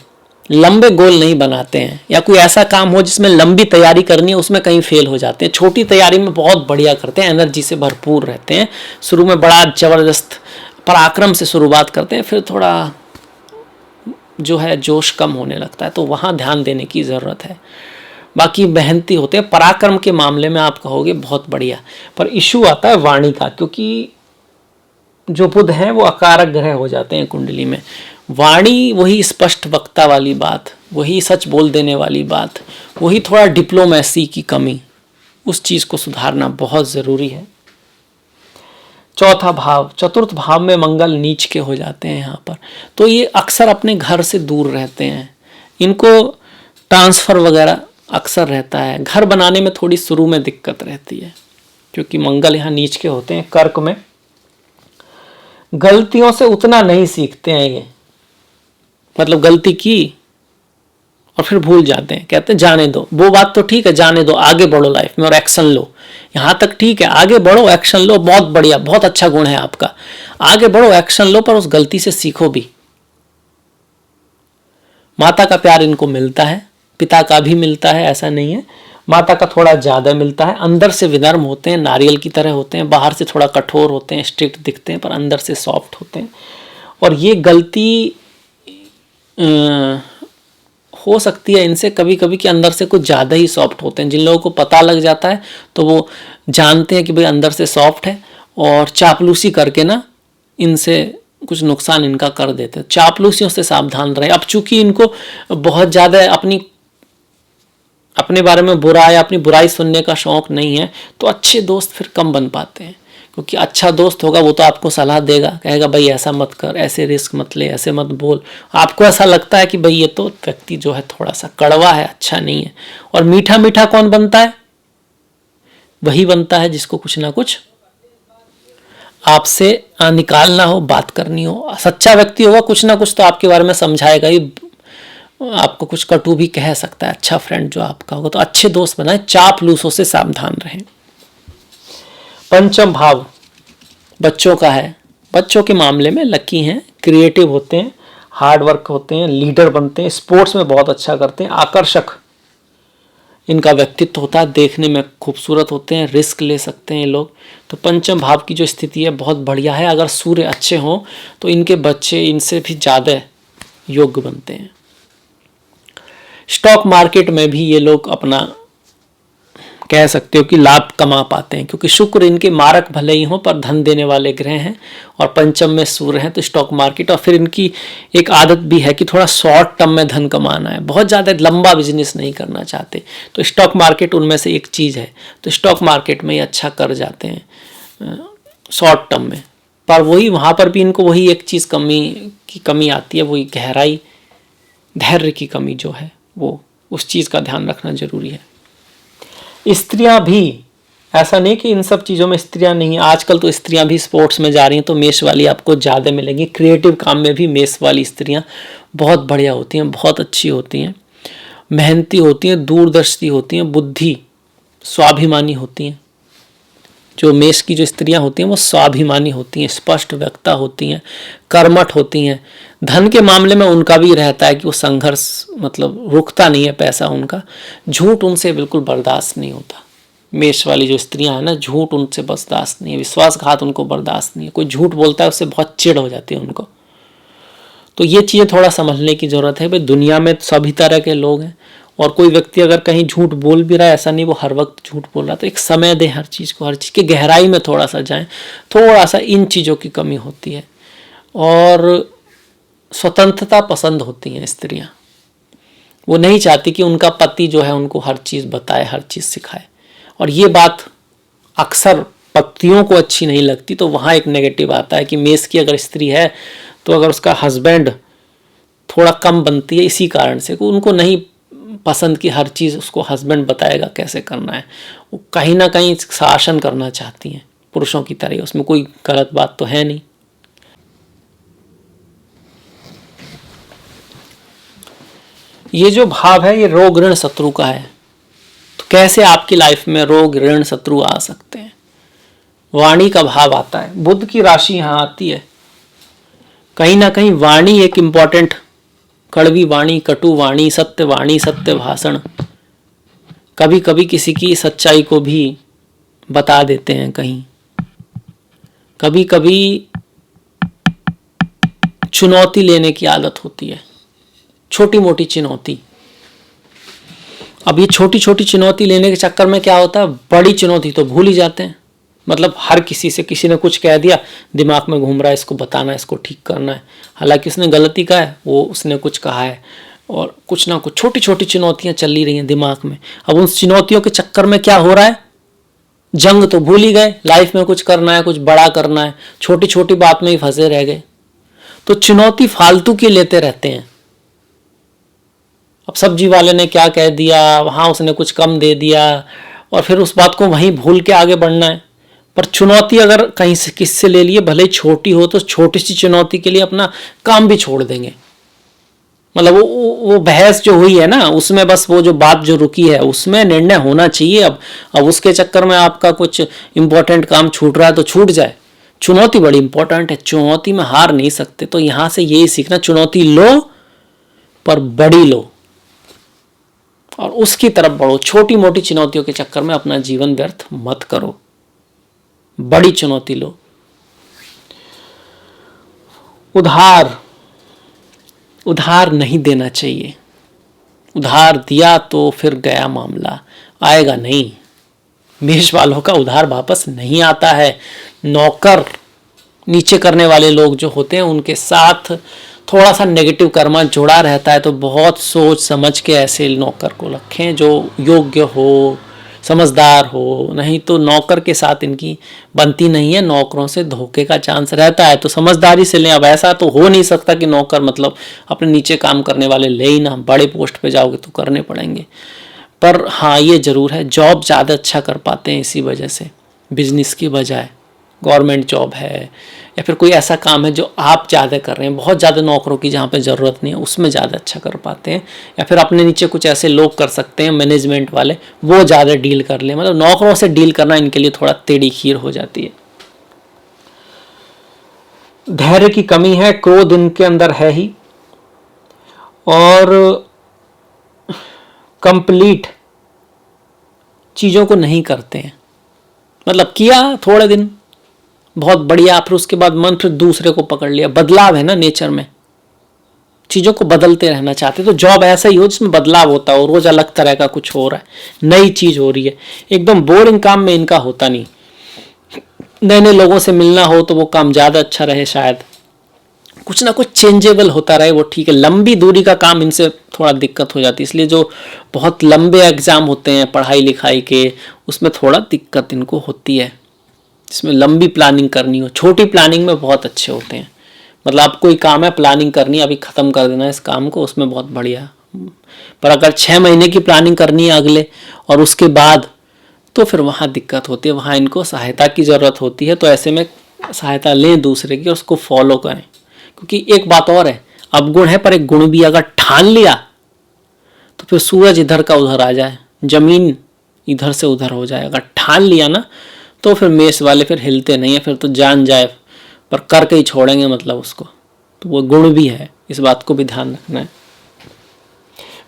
लंबे गोल नहीं बनाते हैं, या कोई ऐसा काम हो जिसमें लंबी तैयारी करनी है उसमें कहीं फेल हो जाते हैं। छोटी तैयारी में बहुत बढ़िया करते हैं, एनर्जी से भरपूर रहते हैं, शुरू में बड़ा जबरदस्त पराक्रम से शुरुआत करते हैं, फिर थोड़ा जो है जोश कम होने लगता है, तो वहाँ ध्यान देने की ज़रूरत है। बाकी मेहनती होते हैं। पराक्रम के मामले में आप कहोगे बहुत बढ़िया, पर इशू आता है वाणी का, क्योंकि जो बुध हैं वो अकारक ग्रह हो जाते हैं कुंडली में। वाणी वही स्पष्ट वक्ता वाली बात, वही सच बोल देने वाली बात, वही थोड़ा डिप्लोमेसी की कमी, उस चीज को सुधारना बहुत जरूरी है। चौथा भाव, चतुर्थ भाव में मंगल नीच के हो जाते हैं यहाँ पर, तो ये अक्सर अपने घर से दूर रहते हैं, इनको ट्रांसफर वगैरह अक्सर रहता है। घर बनाने में थोड़ी शुरू में दिक्कत रहती है, क्योंकि मंगल यहाँ नीच के होते हैं कर्क में। गलतियों से उतना नहीं सीखते हैं ये, मतलब गलती की और फिर भूल जाते हैं, कहते हैं जाने दो, वो बात तो ठीक है, जाने दो, आगे बढ़ो लाइफ में और एक्शन लो। यहां तक ठीक है, आगे बढ़ो, एक्शन लो, बहुत बढ़िया, बहुत अच्छा गुण है आपका, आगे बढ़ो, एक्शन लो, पर उस गलती से सीखो भी। माता का प्यार इनको मिलता है, पिता का भी मिलता है, ऐसा नहीं है, माता का थोड़ा ज्यादा मिलता है। अंदर से विनम्र होते हैं, नारियल की तरह होते हैं, बाहर से थोड़ा कठोर होते हैं, स्ट्रिक्ट दिखते हैं, पर अंदर से सॉफ्ट होते हैं। और ये गलती हो सकती है इनसे कभी कभी कि अंदर से कुछ ज़्यादा ही सॉफ्ट होते हैं। जिन लोगों को पता लग जाता है तो वो जानते हैं कि भाई अंदर से सॉफ्ट है, और चापलूसी करके ना इनसे कुछ नुकसान इनका कर देते हैं। चापलूसियों से सावधान रहें। अब चूंकि इनको बहुत ज़्यादा अपने बारे में बुरा या अपनी बुराई सुनने का शौक नहीं है, तो अच्छे दोस्त फिर कम बन पाते हैं, क्योंकि अच्छा दोस्त होगा वो तो आपको सलाह देगा, कहेगा भाई ऐसा मत कर, ऐसे रिस्क मत ले, ऐसे मत बोल। आपको ऐसा लगता है कि भाई ये तो व्यक्ति जो है थोड़ा सा कड़वा है, अच्छा नहीं है। और मीठा मीठा कौन बनता है? वही बनता है जिसको कुछ ना कुछ आपसे निकालना हो, बात करनी हो। सच्चा व्यक्ति होगा कुछ ना कुछ तो आपके बारे में समझाएगा ही, आपको कुछ कटु भी कह सकता है। अच्छा फ्रेंड जो आपका होगा, तो अच्छे दोस्त बनाए, चापलूसों से सावधान रहें। पंचम भाव बच्चों का है। बच्चों के मामले में लकी हैं, क्रिएटिव होते हैं, हार्ड वर्क होते हैं, लीडर बनते हैं, स्पोर्ट्स में बहुत अच्छा करते हैं, आकर्षक इनका व्यक्तित्व होता है, देखने में खूबसूरत होते हैं, रिस्क ले सकते हैं ये लोग। तो पंचम भाव की जो स्थिति है बहुत बढ़िया है। अगर सूर्य अच्छे हों तो इनके बच्चे इनसे भी ज़्यादा योग्य बनते हैं। स्टॉक मार्केट में भी ये लोग अपना कह सकते हो कि लाभ कमा पाते हैं, क्योंकि शुक्र इनके मारक भले ही हों पर धन देने वाले ग्रह हैं, और पंचम में सूर्य हैं। तो स्टॉक मार्केट, और फिर इनकी एक आदत भी है कि थोड़ा शॉर्ट टर्म में धन कमाना है, बहुत ज़्यादा लंबा बिजनेस नहीं करना चाहते, तो स्टॉक मार्केट उनमें से एक चीज़ है। तो स्टॉक मार्केट में ये अच्छा कर जाते हैं शॉर्ट टर्म में, पर वही वहाँ पर भी इनको वही एक चीज़ कमी आती है, वही गहराई, धैर्य की कमी जो है, वो उस चीज़ का ध्यान रखना जरूरी है। स्त्रियां भी, ऐसा नहीं कि इन सब चीज़ों में स्त्रियां नहीं है, आजकल तो स्त्रियां भी स्पोर्ट्स में जा रही हैं, तो मेष वाली आपको ज़्यादा मिलेंगी। क्रिएटिव काम में भी मेष वाली स्त्रियां बहुत बढ़िया होती हैं, बहुत अच्छी होती हैं, मेहनती होती हैं, दूरदर्शी होती हैं, बुद्धि, स्वाभिमानी होती हैं। जो मेष की जो स्त्रियां होती हैं वो स्वाभिमानी होती हैं, स्पष्ट वक्ता होती हैं, कर्मठ होती हैं। धन के मामले में उनका भी रहता है कि वो संघर्ष, मतलब रुकता नहीं है पैसा उनका। झूठ उनसे बिल्कुल बर्दाश्त नहीं होता। मेष वाली जो स्त्रियां हैं ना, झूठ उनसे बर्दाश्त नहीं है, विश्वासघात उनको बर्दाश्त नहीं है। कोई झूठ बोलता है उससे बहुत चिढ़ हो जाती है उनको। तो ये चीज़ें थोड़ा समझने की ज़रूरत है। भाई दुनिया में सभी तरह के लोग हैं, और कोई व्यक्ति अगर कहीं झूठ बोल भी रहा है, ऐसा नहीं वो हर वक्त झूठ बोल रहा, तो एक समय दें हर चीज़ को, हर चीज़ की गहराई में थोड़ा सा जाएं। थोड़ा सा इन चीज़ों की कमी होती है। और स्वतंत्रता पसंद होती हैं स्त्रियां, वो नहीं चाहती कि उनका पति जो है उनको हर चीज़ बताए, हर चीज़ सिखाए। और ये बात अक्सर पतियों को अच्छी नहीं लगती, तो वहाँ एक नेगेटिव आता है कि मेष की अगर स्त्री है तो अगर उसका हस्बैंड थोड़ा कम बनती है इसी कारण से, उनको नहीं पसंद कि हर चीज़ उसको हस्बैंड बताएगा कैसे करना है। वो कहीं ना कहीं शासन करना चाहती हैं पुरुषों की तरह, उसमें कोई गलत बात तो है नहीं। ये जो भाव है ये रोग ऋण शत्रु का है। तो कैसे आपकी लाइफ में रोग ऋण शत्रु आ सकते हैं? वाणी का भाव आता है, बुध की राशि यहाँ आती है। कहीं ना कहीं वाणी एक इम्पॉर्टेंट, कड़वी वाणी, कटु वाणी, सत्य वाणी, सत्य भाषण, कभी कभी किसी की सच्चाई को भी बता देते हैं। कहीं कभी कभी चुनौती लेने की आदत होती है, छोटी मोटी चुनौती, अब ये छोटी छोटी चुनौती लेने के चक्कर में क्या होता है, बड़ी चुनौती तो भूल ही जाते हैं। मतलब हर किसी से किसी ने कुछ कह दिया, दिमाग में घूम रहा है इसको बताना है, इसको ठीक करना है, हालांकि उसने गलती का है, वो उसने कुछ कहा है, और कुछ ना कुछ छोटी छोटी चुनौतियां चल रही हैं दिमाग में। अब उन चुनौतियों के चक्कर में क्या हो रहा है, जंग तो भूल ही गए, लाइफ में कुछ करना है, कुछ बड़ा करना है, छोटी छोटी बात में ही फंसे रह गए। तो चुनौती फालतू की लेते रहते हैं। अब सब्जी वाले ने क्या कह दिया, वहां उसने कुछ कम दे दिया, और फिर उस बात को वहीं भूल के आगे बढ़ना है। पर चुनौती अगर कहीं से किससे ले लिए, भले ही छोटी हो, तो छोटी सी चुनौती के लिए अपना काम भी छोड़ देंगे। मतलब वो बहस जो हुई है ना, उसमें बस वो जो बात जो रुकी है उसमें निर्णय होना चाहिए। अब उसके चक्कर में आपका कुछ इंपॉर्टेंट काम छूट रहा है तो छूट जाए। चुनौती बड़ी इंपॉर्टेंट है, चुनौती में हार नहीं सकते। तो यहां से यही सीखना, चुनौती लो पर बड़ी लो और उसकी तरफ बढ़ो। छोटी मोटी चुनौतियों के चक्कर में अपना जीवन व्यर्थ मत करो, बड़ी चुनौती लो। उधार नहीं देना चाहिए। उधार दिया तो फिर गया मामला, आएगा नहीं। मेष वालों का उधार वापस नहीं आता है। नौकर नीचे करने वाले लोग जो होते हैं उनके साथ थोड़ा सा नेगेटिव कर्मा जुड़ा रहता है, तो बहुत सोच समझ के ऐसे नौकर को रखें जो योग्य हो, समझदार हो। नहीं तो नौकर के साथ इनकी बनती नहीं है, नौकरों से धोखे का चांस रहता है। तो समझदारी से लें। अब ऐसा तो हो नहीं सकता कि नौकर मतलब अपने नीचे काम करने वाले ले ही ना, बड़े पोस्ट पे जाओगे तो करने पड़ेंगे। पर हाँ ये जरूर है, जॉब ज़्यादा अच्छा कर पाते हैं इसी वजह से, बिजनेस की बजाय। गवर्नमेंट जॉब है या फिर कोई ऐसा काम है जो आप ज़्यादा कर रहे हैं, बहुत ज़्यादा नौकरों की जहाँ पे ज़रूरत नहीं है, उसमें ज़्यादा अच्छा कर पाते हैं। या फिर अपने नीचे कुछ ऐसे लोग कर सकते हैं मैनेजमेंट वाले, वो ज़्यादा डील कर लें। मतलब नौकरों से डील करना इनके लिए थोड़ा टेढ़ी खीर हो जाती है। धैर्य की कमी है, क्रोध इनके अंदर है ही, और कंप्लीट चीज़ों को नहीं करते हैं। मतलब किया थोड़े दिन बहुत बढ़िया, फिर उसके बाद मन फिर दूसरे को पकड़ लिया। बदलाव है ना नेचर में, चीज़ों को बदलते रहना चाहते। तो जॉब ऐसा ही हो जिसमें बदलाव होता हो, रोज अलग तरह का कुछ हो रहा है, नई चीज़ हो रही है। एकदम बोरिंग काम में इनका होता नहीं। नए नए लोगों से मिलना हो तो वो काम ज़्यादा अच्छा रहे, शायद कुछ ना कुछ चेंजेबल होता रहे, वो ठीक है। लंबी दूरी का काम इनसे थोड़ा दिक्कत हो जाती है, इसलिए जो बहुत लंबे एग्जाम होते हैं पढ़ाई लिखाई के, उसमें थोड़ा दिक्कत इनको होती है। इसमें लंबी प्लानिंग करनी हो, छोटी प्लानिंग में बहुत अच्छे होते हैं। मतलब आप कोई काम है, प्लानिंग करनी है, अभी ख़त्म कर देना है इस काम को, उसमें बहुत बढ़िया। पर अगर 6 महीने की प्लानिंग करनी है अगले और उसके बाद, तो फिर वहाँ दिक्कत होती है, वहाँ इनको सहायता की ज़रूरत होती है। तो ऐसे में सहायता लें दूसरे की और उसको फॉलो करें। क्योंकि एक बात और है, अवगुण है पर एक गुण भी, अगर ठान लिया तो फिर सूरज इधर का उधर आ जाए, जमीन इधर से उधर हो जाए। अगर ठान लिया ना तो फिर मेष वाले फिर हिलते नहीं है, फिर तो जान जाए पर करके ही छोड़ेंगे मतलब उसको। तो वो गुण भी है, इस बात को भी ध्यान रखना है।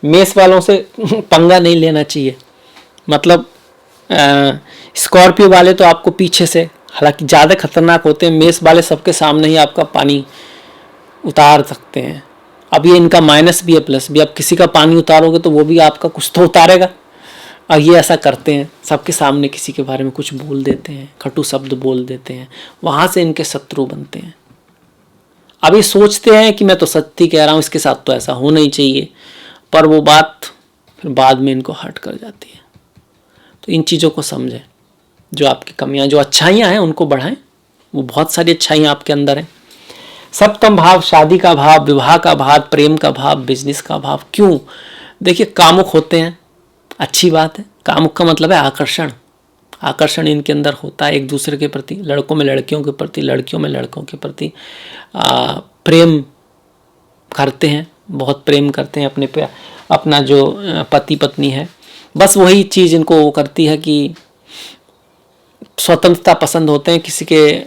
मेष वालों से पंगा नहीं लेना चाहिए। मतलब स्कॉर्पियो वाले तो आपको पीछे से, हालांकि ज़्यादा खतरनाक होते हैं। मेष वाले सबके सामने ही आपका पानी उतार सकते हैं। अब ये इनका माइनस भी है प्लस भी। अब किसी का पानी उतारोगे तो वो भी आपका कुछ तो उतारेगा। और ये ऐसा करते हैं, सबके सामने किसी के बारे में कुछ बोल देते हैं, कटु शब्द बोल देते हैं, वहाँ से इनके शत्रु बनते हैं। अब ये सोचते हैं कि मैं तो सत्य कह रहा हूँ, इसके साथ तो ऐसा होना ही चाहिए, पर वो बात फिर बाद में इनको हर्ट कर जाती है। तो इन चीज़ों को समझें, जो आपकी कमियां, जो अच्छाइयाँ हैं उनको बढ़ाएं। वो बहुत सारी अच्छाइयाँ आपके अंदर हैं। सप्तम भाव शादी का भाव, विवाह का भाव, प्रेम का भाव, बिजनेस का भाव। क्यों? देखिए कामुक होते हैं, अच्छी बात है। कामुक का मतलब है आकर्षण। आकर्षण इनके अंदर होता है एक दूसरे के प्रति, लड़कों में लड़कियों के प्रति, लड़कियों में लड़कों के प्रति। प्रेम करते हैं, बहुत प्रेम करते हैं अपने पे, अपना जो पति पत्नी है। बस वही चीज़ इनको वो करती है कि स्वतंत्रता पसंद होते हैं, किसी के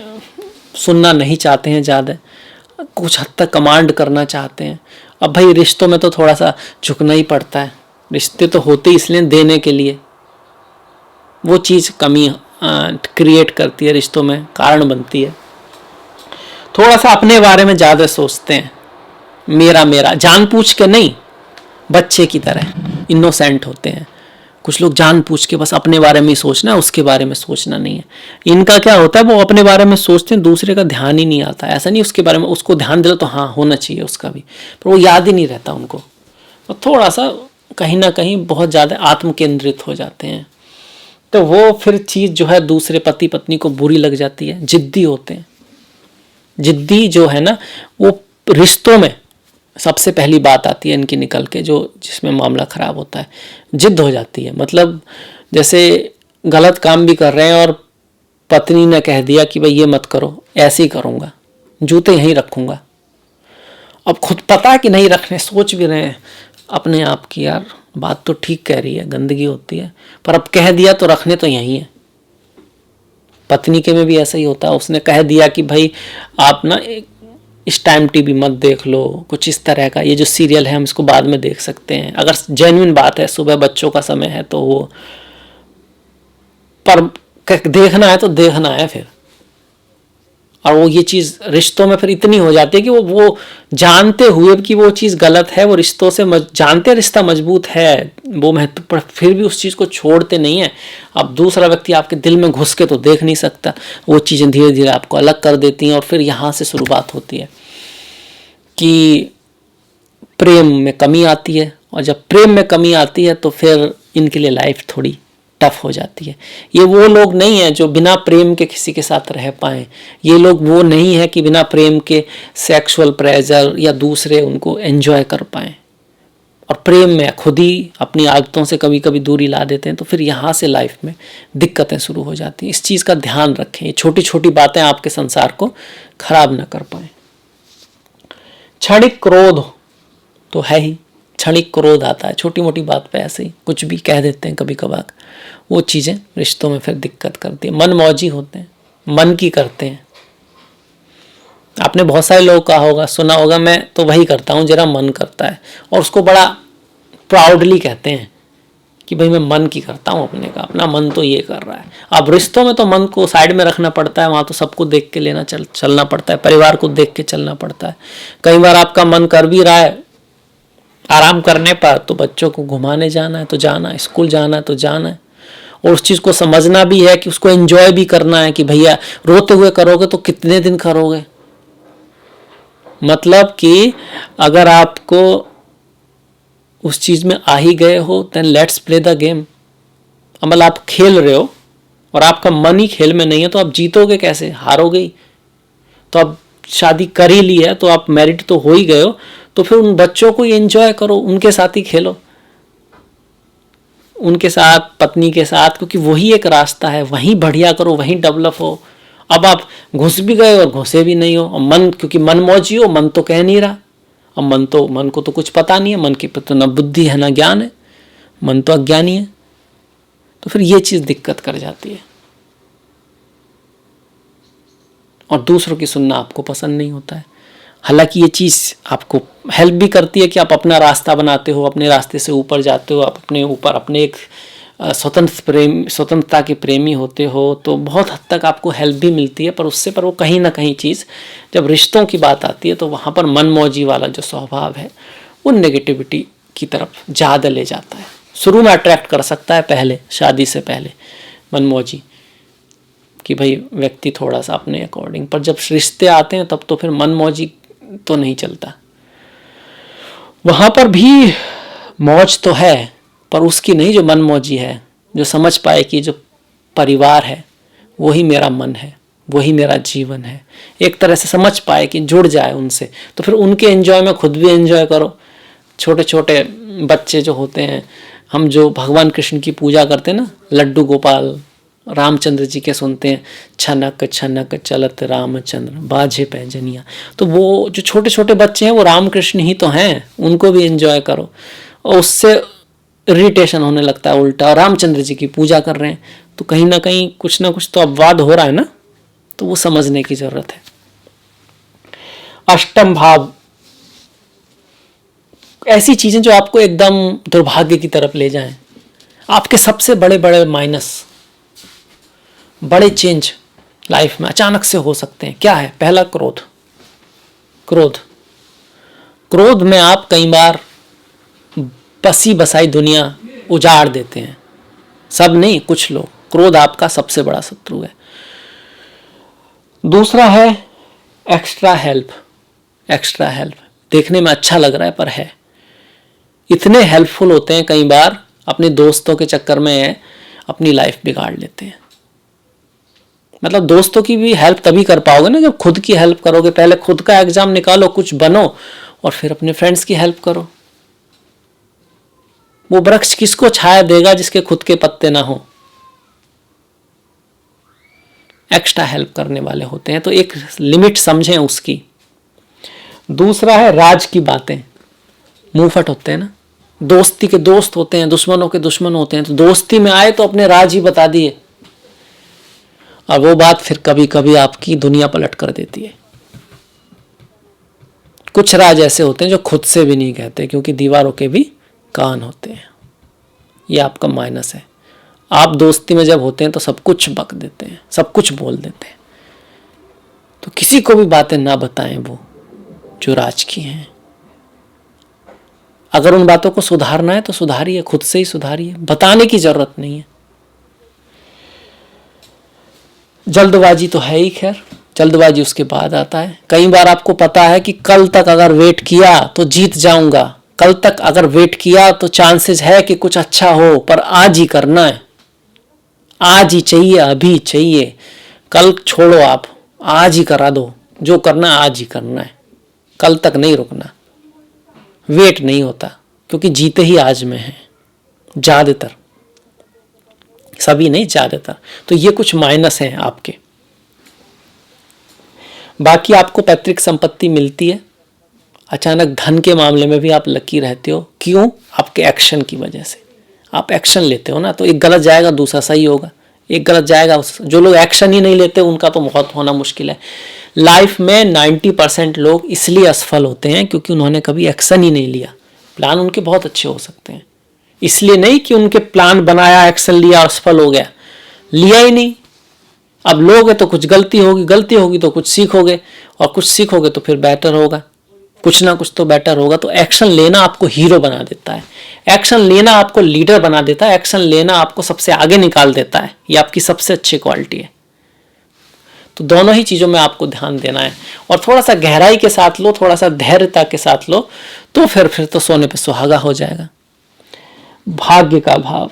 सुनना नहीं चाहते हैं ज़्यादा, कुछ हद तक कमांड करना चाहते हैं। अब भाई रिश्तों में तो थोड़ा सा झुकना ही पड़ता है, रिश्ते तो होते इसलिए देने के लिए। वो चीज़ कमी क्रिएट करती है रिश्तों में, कारण बनती है। थोड़ा सा अपने बारे में ज़्यादा सोचते हैं, मेरा मेरा, जानबूझ के नहीं, बच्चे की तरह इनोसेंट होते हैं। कुछ लोग जानबूझ के बस अपने बारे में ही सोचना है, उसके बारे में सोचना नहीं है। इनका क्या होता है, वो अपने बारे में सोचते हैं, दूसरे का ध्यान ही नहीं आता। ऐसा नहीं उसके बारे में उसको ध्यान दिला तो हाँ होना चाहिए उसका भी, पर वो याद ही नहीं रहता उनको। तो थोड़ा सा कहीं ना कहीं बहुत ज़्यादा आत्म केंद्रित हो जाते हैं, तो वो फिर चीज़ जो है दूसरे पति पत्नी को बुरी लग जाती है। जिद्दी होते हैं। जिद्दी जो है ना, वो रिश्तों में सबसे पहली बात आती है इनकी निकल के, जो जिसमें मामला ख़राब होता है। जिद हो जाती है, मतलब जैसे गलत काम भी कर रहे हैं और पत्नी ने कह दिया कि भाई ये मत करो, ऐसे ही करूँगा, जूते यहीं रखूँगा। अब खुद पता है कि नहीं रखने, सोच भी रहे हैं अपने आप की यार बात तो ठीक कह रही है, गंदगी होती है, पर अब कह दिया तो रखने तो यहीं है। पत्नी के में भी ऐसा ही होता है, उसने कह दिया कि भाई आप ना इस टाइम टीवी मत देख लो, कुछ इस तरह का, ये जो सीरियल है हम इसको बाद में देख सकते हैं। अगर जेन्युइन बात है, सुबह बच्चों का समय है तो वो, पर देखना है तो देखना है फिर। और वो ये चीज़ रिश्तों में फिर इतनी हो जाती है कि वो जानते हुए कि वो चीज़ गलत है, वो रिश्तों से जानते रिश्ता मजबूत है, वो महत्वपूर्ण, फिर भी उस चीज़ को छोड़ते नहीं है। अब दूसरा व्यक्ति आपके दिल में घुस के तो देख नहीं सकता, वो चीज़ें धीरे धीरे आपको अलग कर देती हैं। और फिर यहाँ से शुरुआत होती है कि प्रेम में कमी आती है, और जब प्रेम में कमी आती है तो फिर इनके लिए लाइफ थोड़ी टफ हो जाती है। ये वो लोग नहीं है जो बिना प्रेम के किसी के साथ रह पाए। ये लोग वो नहीं है कि बिना प्रेम के सेक्सुअल प्रेजर या दूसरे उनको एंजॉय कर पाए, और प्रेम में खुद ही अपनी आदतों से कभी कभी दूरी ला देते हैं। तो फिर यहाँ से लाइफ में दिक्कतें शुरू हो जाती हैं। इस चीज़ का ध्यान रखें, छोटी छोटी बातें आपके संसार को खराब ना कर पाए। क्षणिक क्रोध तो है ही, क्षणिक क्रोध आता है, छोटी मोटी बात पे ऐसे ही कुछ भी कह देते हैं कभी कभार, वो चीज़ें रिश्तों में फिर दिक्कत करती है। मनमौजी होते हैं, मन की करते हैं। आपने बहुत सारे लोग कहा होगा, सुना होगा, मैं तो वही करता हूँ जरा मन करता है, और उसको बड़ा प्राउडली कहते हैं कि भाई मैं मन की करता हूँ अपने का, अपना मन तो ये कर रहा है। अब रिश्तों में तो मन को साइड में रखना पड़ता है, वहाँ तो सबको देख के लेना चलना पड़ता है, परिवार को देख के चलना पड़ता है। कई बार आपका मन कर भी रहा है आराम करने पर, तो बच्चों को घुमाने जाना है तो जाना है, स्कूल जाना है तो जाना है, और उस चीज़ को समझना भी है कि उसको एंजॉय भी करना है कि भैया रोते हुए करोगे तो कितने दिन करोगे। मतलब कि अगर आपको उस चीज़ में आ ही गए हो, then let's play the game. मतलब आप खेल रहे हो और आपका मन ही खेल में नहीं है, तो आप जीतोगे कैसे, हारोगे ही। तो अब शादी कर ही ली है तो आप मैरिड तो हो ही गए हो, तो फिर उन बच्चों को एंजॉय करो, उनके साथ ही खेलो, उनके साथ, पत्नी के साथ, क्योंकि वही एक रास्ता है, वहीं बढ़िया करो, वहीं डेवलप हो। अब आप घुस भी गए और घुसे भी नहीं हो, और मन, क्योंकि मन मौजी हो, मन तो कह नहीं रहा। अब मन को तो कुछ पता नहीं है, मन की तो ना बुद्धि है ना ज्ञान है, मन तो अज्ञानी है। तो फिर ये चीज़ दिक्कत कर जाती है, और दूसरों की सुनना आपको पसंद नहीं होता है। हालांकि ये चीज़ आपको हेल्प भी करती है कि आप अपना रास्ता बनाते हो, अपने रास्ते से ऊपर जाते हो, आप अपने ऊपर अपने एक स्वतंत्रता के प्रेमी होते हो, तो बहुत हद तक आपको हेल्प भी मिलती है। पर उससे पर वो कहीं ना कहीं चीज़, जब रिश्तों की बात आती है तो वहाँ पर मनमौजी वाला जो स्वभाव है वो नेगेटिविटी की तरफ ज़्यादा ले जाता है। शुरू में अट्रैक्ट कर सकता है, पहले शादी से पहले मनमौजी, कि भाई व्यक्ति थोड़ा सा अपने अकॉर्डिंग, पर जब रिश्ते आते हैं तब तो फिर मनमौजी तो नहीं चलता। वहाँ पर भी मौज तो है, पर उसकी नहीं जो मनमौजी है, जो समझ पाए कि जो परिवार है वही मेरा मन है, वही मेरा जीवन है, एक तरह से समझ पाए कि जुड़ जाए उनसे, तो फिर उनके एंजॉय में खुद भी एंजॉय करो। छोटे छोटे बच्चे जो होते हैं, हम जो भगवान कृष्ण की पूजा करते हैं ना, लड्डू गोपाल रामचंद्र जी के सुनते हैं, छनक छनक चलत रामचंद्र बाजे पैजनिया, तो वो जो छोटे छोटे बच्चे हैं वो रामकृष्ण ही तो हैं, उनको भी एंजॉय करो। और उससे इरिटेशन होने लगता है उल्टा, और रामचंद्र जी की पूजा कर रहे हैं तो कहीं ना कुछ तो अपवाद हो रहा है ना, तो वो समझने की जरूरत है। अष्टम भाव, ऐसी चीजें जो आपको एकदम दुर्भाग्य की तरफ ले जाएं, आपके सबसे बड़े बड़े माइनस, बड़े चेंज लाइफ में अचानक से हो सकते हैं। क्या है? पहला क्रोध। क्रोध क्रोध में आप कई बार बसी बसाई दुनिया उजाड़ देते हैं, सब नहीं, कुछ लोग। क्रोध आपका सबसे बड़ा शत्रु है। दूसरा है एक्स्ट्रा हेल्प। एक्स्ट्रा हेल्प देखने में अच्छा लग रहा है पर है, इतने हेल्पफुल होते हैं कई बार, अपने दोस्तों के चक्कर में अपनी लाइफ बिगाड़ लेते हैं। मतलब दोस्तों की भी हेल्प तभी कर पाओगे ना जब खुद की हेल्प करोगे। पहले खुद का एग्जाम निकालो, कुछ बनो, और फिर अपने फ्रेंड्स की हेल्प करो। वो वृक्ष किसको छाया देगा जिसके खुद के पत्ते ना हो? एक्स्ट्रा हेल्प करने वाले होते हैं, तो एक लिमिट समझें उसकी। दूसरा है राज की बातें। मुंहफट होते हैं ना, दोस्ती के दोस्त होते हैं, दुश्मनों के दुश्मन होते हैं। तो दोस्ती में आए तो अपने राज ही बता दिए, और वो बात फिर कभी कभी आपकी दुनिया पलट कर देती है। कुछ राज ऐसे होते हैं जो खुद से भी नहीं कहते, क्योंकि दीवारों के भी कान होते हैं। ये आपका माइनस है। आप दोस्ती में जब होते हैं तो सब कुछ बक देते हैं, सब कुछ बोल देते हैं। तो किसी को भी बातें ना बताएं वो जो राज की हैं। अगर उन बातों को सुधारना है तो सुधारिए, खुद से ही सुधारिए, बताने की जरूरत नहीं है। जल्दबाजी तो है ही, खैर जल्दबाजी उसके बाद आता है। कई बार आपको पता है कि कल तक अगर वेट किया तो जीत जाऊंगा, कल तक अगर वेट किया तो चांसेस है कि कुछ अच्छा हो, पर आज ही करना है, आज ही चाहिए, अभी चाहिए। कल छोड़ो, आप आज ही करा दो, जो करना है आज ही करना है, कल तक नहीं रुकना। वेट नहीं होता, क्योंकि जीते ही आज में है ज्यादातर, सभी नहीं ज्यादातर। तो ये कुछ माइनस हैं आपके। बाकी आपको पैतृक संपत्ति मिलती है। अचानक धन के मामले में भी आप लकी रहते हो। क्यों? आपके एक्शन की वजह से। आप एक्शन लेते हो ना, तो एक गलत जाएगा दूसरा सही होगा, एक गलत जाएगा। जो लोग एक्शन ही नहीं लेते उनका तो बहुत होना मुश्किल है। लाइफ में 90% लोग इसलिए असफल होते हैं क्योंकि उन्होंने कभी एक्शन ही नहीं लिया। प्लान उनके बहुत अच्छे हो सकते हैं, इसलिए नहीं कि उनके प्लान बनाया, एक्शन लिया और सफल हो गया, लिया ही नहीं। अब लोगे तो कुछ गलती होगी, गलती होगी तो कुछ सीखोगे, और कुछ सीखोगे तो फिर बेटर होगा, कुछ ना कुछ तो बेटर होगा। तो एक्शन लेना आपको हीरो बना देता है, एक्शन लेना आपको लीडर बना देता है, एक्शन लेना आपको सबसे आगे निकाल देता है। ये आपकी सबसे अच्छी क्वालिटी है। तो दोनों ही चीज़ों में आपको ध्यान देना है, और थोड़ा सा गहराई के साथ लो, थोड़ा सा धैर्यता के साथ लो, तो फिर तो सोने पे सुहागा हो जाएगा। भाग्य का भाव,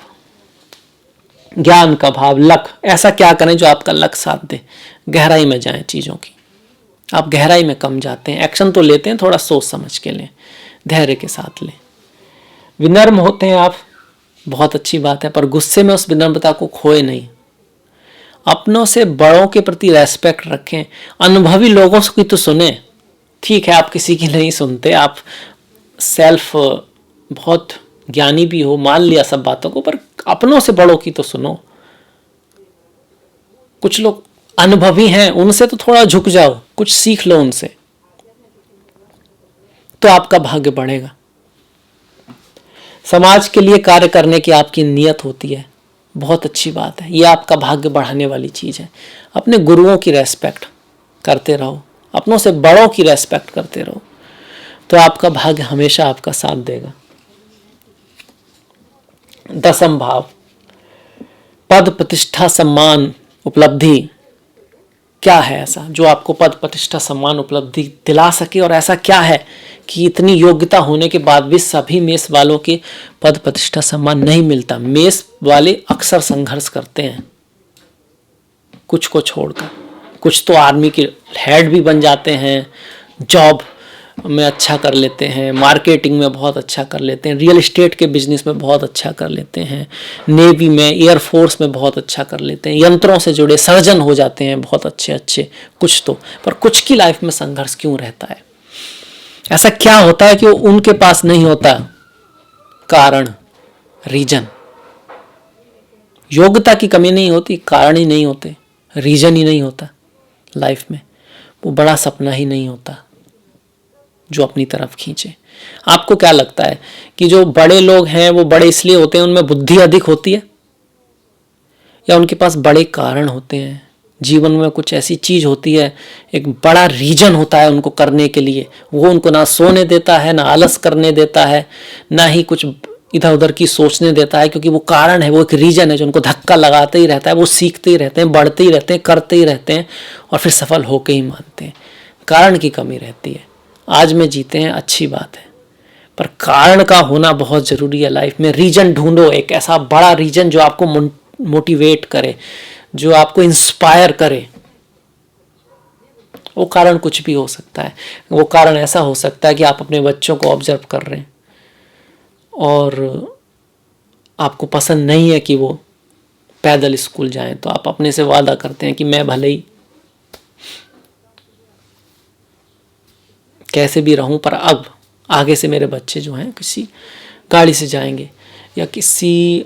ज्ञान का भाव, लक। ऐसा क्या करें जो आपका लक साथ दे। गहराई में जाएं चीज़ों की। आप गहराई में कम जाते हैं, एक्शन तो लेते हैं, थोड़ा सोच समझ के लें, धैर्य के साथ लें। विनम्र होते हैं आप, बहुत अच्छी बात है, पर गुस्से में उस विनम्रता को खोए नहीं। अपनों से बड़ों के प्रति रेस्पेक्ट रखें। अनुभवी लोगों की तो सुने, ठीक है आप किसी की नहीं सुनते, आप सेल्फ बहुत ज्ञानी भी हो, मान लिया सब बातों को, पर अपनों से बड़ों की तो सुनो। कुछ लोग अनुभवी हैं, उनसे तो थोड़ा झुक जाओ, कुछ सीख लो उनसे, तो आपका भाग्य बढ़ेगा। समाज के लिए कार्य करने की आपकी नियत होती है, बहुत अच्छी बात है, ये आपका भाग्य बढ़ाने वाली चीज है। अपने गुरुओं की रेस्पेक्ट करते रहो, अपनों से बड़ों की रेस्पेक्ट करते रहो, तो आपका भाग्य हमेशा आपका साथ देगा। दसम भाव, पद प्रतिष्ठा सम्मान उपलब्धि। क्या है ऐसा जो आपको पद प्रतिष्ठा सम्मान उपलब्धि दिला सके, और ऐसा क्या है कि इतनी योग्यता होने के बाद भी सभी मेष वालों के पद प्रतिष्ठा सम्मान नहीं मिलता? मेष वाले अक्सर संघर्ष करते हैं कुछ को छोड़कर। कुछ तो आर्मी के हेड भी बन जाते हैं, जॉब में अच्छा कर लेते हैं, मार्केटिंग में बहुत अच्छा कर लेते हैं, रियल एस्टेट के बिजनेस में बहुत अच्छा कर लेते हैं, नेवी में, एयरफोर्स में बहुत अच्छा कर लेते हैं, यंत्रों से जुड़े सर्जन हो जाते हैं बहुत अच्छे अच्छे कुछ तो। पर कुछ की लाइफ में संघर्ष क्यों रहता है? ऐसा क्या होता है कि वो उनके पास नहीं होता? कारण, रीजन। योग्यता की कमी नहीं होती, कारण ही नहीं होते, रीजन ही नहीं होता लाइफ में। वो बड़ा सपना ही नहीं होता जो अपनी तरफ खींचे। आपको क्या लगता है कि जो बड़े लोग हैं वो बड़े इसलिए होते हैं, उनमें बुद्धि अधिक होती है, या उनके पास बड़े कारण होते हैं, जीवन में कुछ ऐसी चीज होती है, एक बड़ा रीजन होता है उनको करने के लिए, वो उनको ना सोने देता है, ना आलस करने देता है, ना ही कुछ इधर उधर की सोचने देता है, क्योंकि वो कारण है, वो एक रीजन है जो उनको धक्का लगाते ही रहता है। वो सीखते ही रहते हैं, बढ़ते ही रहते हैं, करते ही रहते हैं और फिर सफल होके ही मानते हैं। कारण की कमी रहती है। आज में जीते हैं, अच्छी बात है, पर कारण का होना बहुत ज़रूरी है लाइफ में। रीजन ढूंढो, एक ऐसा बड़ा रीजन जो आपको मोटिवेट करे, जो आपको इंस्पायर करे। वो कारण कुछ भी हो सकता है। वो कारण ऐसा हो सकता है कि आप अपने बच्चों को ऑब्जर्व कर रहे हैं और आपको पसंद नहीं है कि वो पैदल स्कूल जाएं, तो आप अपने से वादा करते हैं कि मैं भले ही कैसे भी रहूं, पर अब आगे से मेरे बच्चे जो हैं किसी गाड़ी से जाएंगे या किसी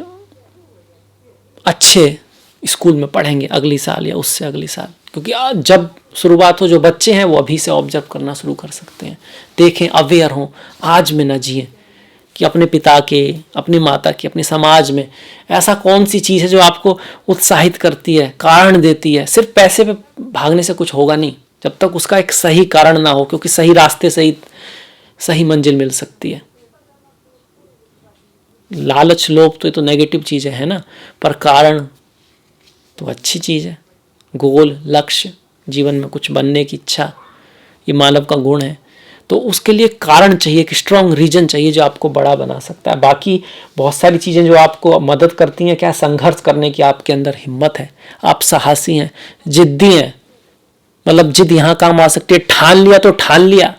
अच्छे स्कूल में पढ़ेंगे अगली साल या उससे अगली साल। क्योंकि जब शुरुआत हो, जो बच्चे हैं वो अभी से ऑब्जर्व करना शुरू कर सकते हैं। देखें, अवेयर हों, आज में न जिए कि अपने पिता के, अपनी माता की, अपने समाज में ऐसा कौन सी चीज़ है जो आपको उत्साहित करती है, कारण देती है। सिर्फ पैसे पे भागने से कुछ होगा नहीं जब तक उसका एक सही कारण ना हो, क्योंकि सही रास्ते से ही सही मंजिल मिल सकती है। लालच, लोभ तो ये तो नेगेटिव चीज़ें है ना, पर कारण तो अच्छी चीज़ है। गोल, लक्ष्य, जीवन में कुछ बनने की इच्छा, ये मानव का गुण है। तो उसके लिए कारण चाहिए, एक स्ट्रॉन्ग रीजन चाहिए जो आपको बड़ा बना सकता है। बाकी बहुत सारी चीज़ें जो आपको मदद करती हैं, क्या संघर्ष करने की आपके अंदर हिम्मत है, आप साहसी हैं, जिद्दी हैं। मतलब जिद यहाँ काम आ सकती है। ठान लिया तो ठान लिया,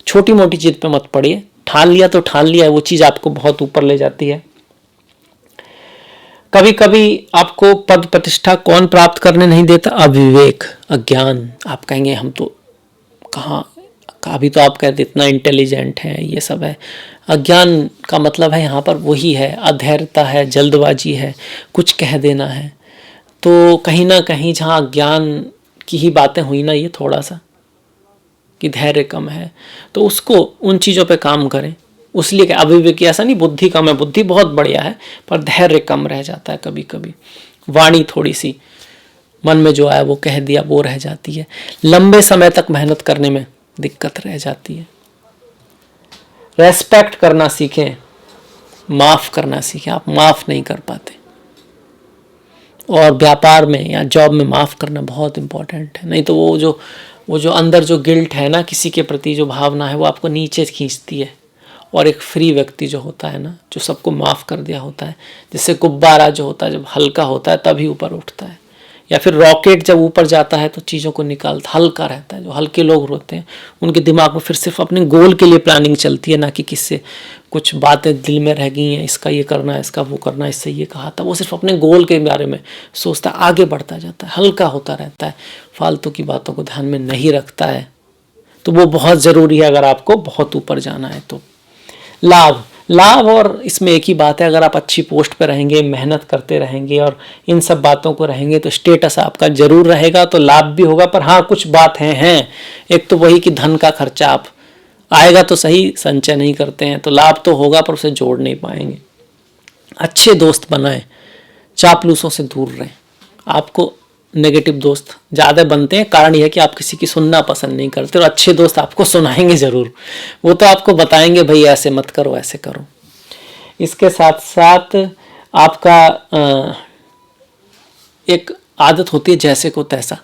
छोटी मोटी जिद पे मत पड़िए। ठान लिया तो ठान लिया, वो चीज़ आपको बहुत ऊपर ले जाती है। कभी कभी आपको पद प्रतिष्ठा कौन प्राप्त करने नहीं देता? अविवेक, अज्ञान। आप कहेंगे हम तो कहाँ, अभी तो आप कहते इतना इंटेलिजेंट हैं, ये सब है। अज्ञान का मतलब है यहाँ पर वही है, अधैर्यता है, जल्दबाजी है, कुछ कह देना है। तो कहीं ना कहीं जहाँ अज्ञान की ही बातें हुई ना, ये थोड़ा सा कि धैर्य कम है, तो उसको उन चीज़ों पे काम करें। उसलिए कि अविवेक ऐसा नहीं बुद्धि कम है, बुद्धि बहुत बढ़िया है, पर धैर्य कम रह जाता है कभी कभी। वाणी थोड़ी सी मन में जो आया वो कह दिया, वो रह जाती है। लंबे समय तक मेहनत करने में दिक्कत रह जाती है। रेस्पेक्ट करना सीखें, माफ़ करना सीखें। आप माफ़ नहीं कर पाते, और व्यापार में या जॉब में माफ़ करना बहुत इम्पोर्टेंट है। नहीं तो वो जो अंदर जो गिल्ट है ना, किसी के प्रति जो भावना है, वो आपको नीचे खींचती है। और एक फ्री व्यक्ति जो होता है ना, जो सबको माफ़ कर दिया होता है, जैसे गुब्बारा जो होता है जब हल्का होता है तभी ऊपर उठता है, या फिर रॉकेट जब ऊपर जाता है तो चीज़ों को निकालता, हल्का रहता है। जो हल्के लोग होते हैं उनके दिमाग में फिर सिर्फ अपने गोल के लिए प्लानिंग चलती है, ना कि किससे कुछ बातें दिल में रह गई हैं, इसका ये करना है, इसका वो करना है, इससे ये कहा था। वो सिर्फ अपने गोल के बारे में सोचता है, आगे बढ़ता जाता है, हल्का होता रहता है, फालतू की बातों को ध्यान में नहीं रखता है। तो वो बहुत ज़रूरी है अगर आपको बहुत ऊपर जाना है तो। लाभ और इसमें एक ही बात है, अगर आप अच्छी पोस्ट पे रहेंगे, मेहनत करते रहेंगे और इन सब बातों को रहेंगे तो स्टेटस आपका जरूर रहेगा, तो लाभ भी होगा। पर हाँ, कुछ बात हैं। एक तो वही कि धन का खर्चा आप आएगा तो सही, संचय नहीं करते हैं तो लाभ तो होगा पर उसे जोड़ नहीं पाएंगे। अच्छे दोस्त बनाएं, चापलूसों से दूर रहें। आपको नेगेटिव दोस्त ज़्यादा बनते हैं, कारण यह है कि आप किसी की सुनना पसंद नहीं करते, और अच्छे दोस्त आपको सुनाएंगे ज़रूर। वो तो आपको बताएंगे भाई ऐसे मत करो, ऐसे करो। इसके साथ साथ आपका एक आदत होती है जैसे को तैसा।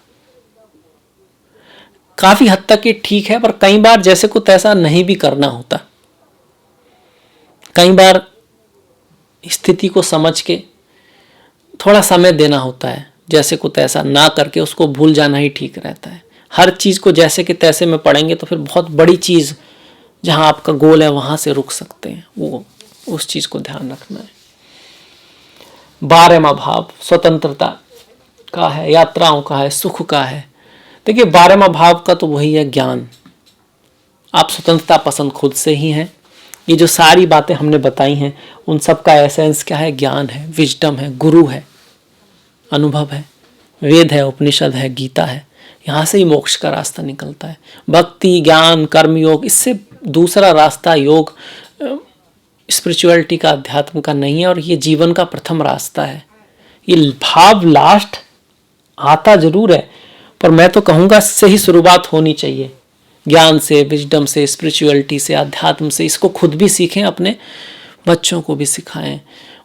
काफ़ी हद तक ये ठीक है, पर कई बार जैसे को तैसा नहीं भी करना होता। कई बार स्थिति को समझ के थोड़ा समय देना होता है, जैसे को तैसा ना करके उसको भूल जाना ही ठीक रहता है। हर चीज़ को जैसे के तैसे में पढ़ेंगे तो फिर बहुत बड़ी चीज़ जहाँ आपका गोल है वहाँ से रुक सकते हैं। वो उस चीज़ को ध्यान रखना है। 12वां भाव स्वतंत्रता का है, यात्राओं का है, सुख का है। देखिए 12वां भाव का तो वही है ज्ञान। आप स्वतंत्रता पसंद खुद से ही हैं। ये जो सारी बातें हमने बताई हैं उन सब का एसेंस क्या है? ज्ञान है, विजडम है, गुरु है, अनुभव है, वेद है, उपनिषद है, गीता है। यहाँ से ही मोक्ष का रास्ता निकलता है। भक्ति, ज्ञान, कर्मयोग, इससे दूसरा रास्ता योग स्पिरिचुअलिटी का, अध्यात्म का नहीं है, और ये जीवन का प्रथम रास्ता है। ये भाव लास्ट आता जरूर है, पर मैं तो कहूँगा इससे ही शुरुआत होनी चाहिए। ज्ञान से, विजडम से, स्पिरिचुअलिटी से, अध्यात्म से। इसको खुद भी सीखें, अपने बच्चों को भी सिखाएं,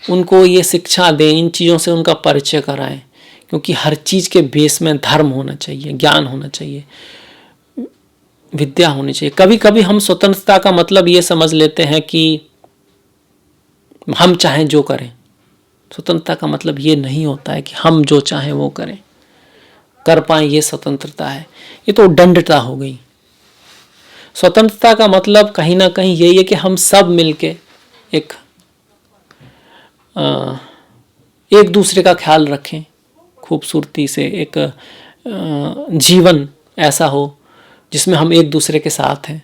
उनको ये शिक्षा दें, इन चीज़ों से उनका परिचय कराएं, क्योंकि हर चीज़ के बेस में धर्म होना चाहिए, ज्ञान होना चाहिए, विद्या होनी चाहिए। कभी कभी हम स्वतंत्रता का मतलब ये समझ लेते हैं कि हम चाहें जो करें। स्वतंत्रता का मतलब ये नहीं होता है कि हम जो चाहें वो करें, कर पाए, ये स्वतंत्रता है। ये तो उद्दंडता हो गई। स्वतंत्रता का मतलब कहीं ना कहीं यही है कि हम सब मिलके एक दूसरे का ख्याल रखें, खूबसूरती से एक जीवन ऐसा हो जिसमें हम एक दूसरे के साथ हैं,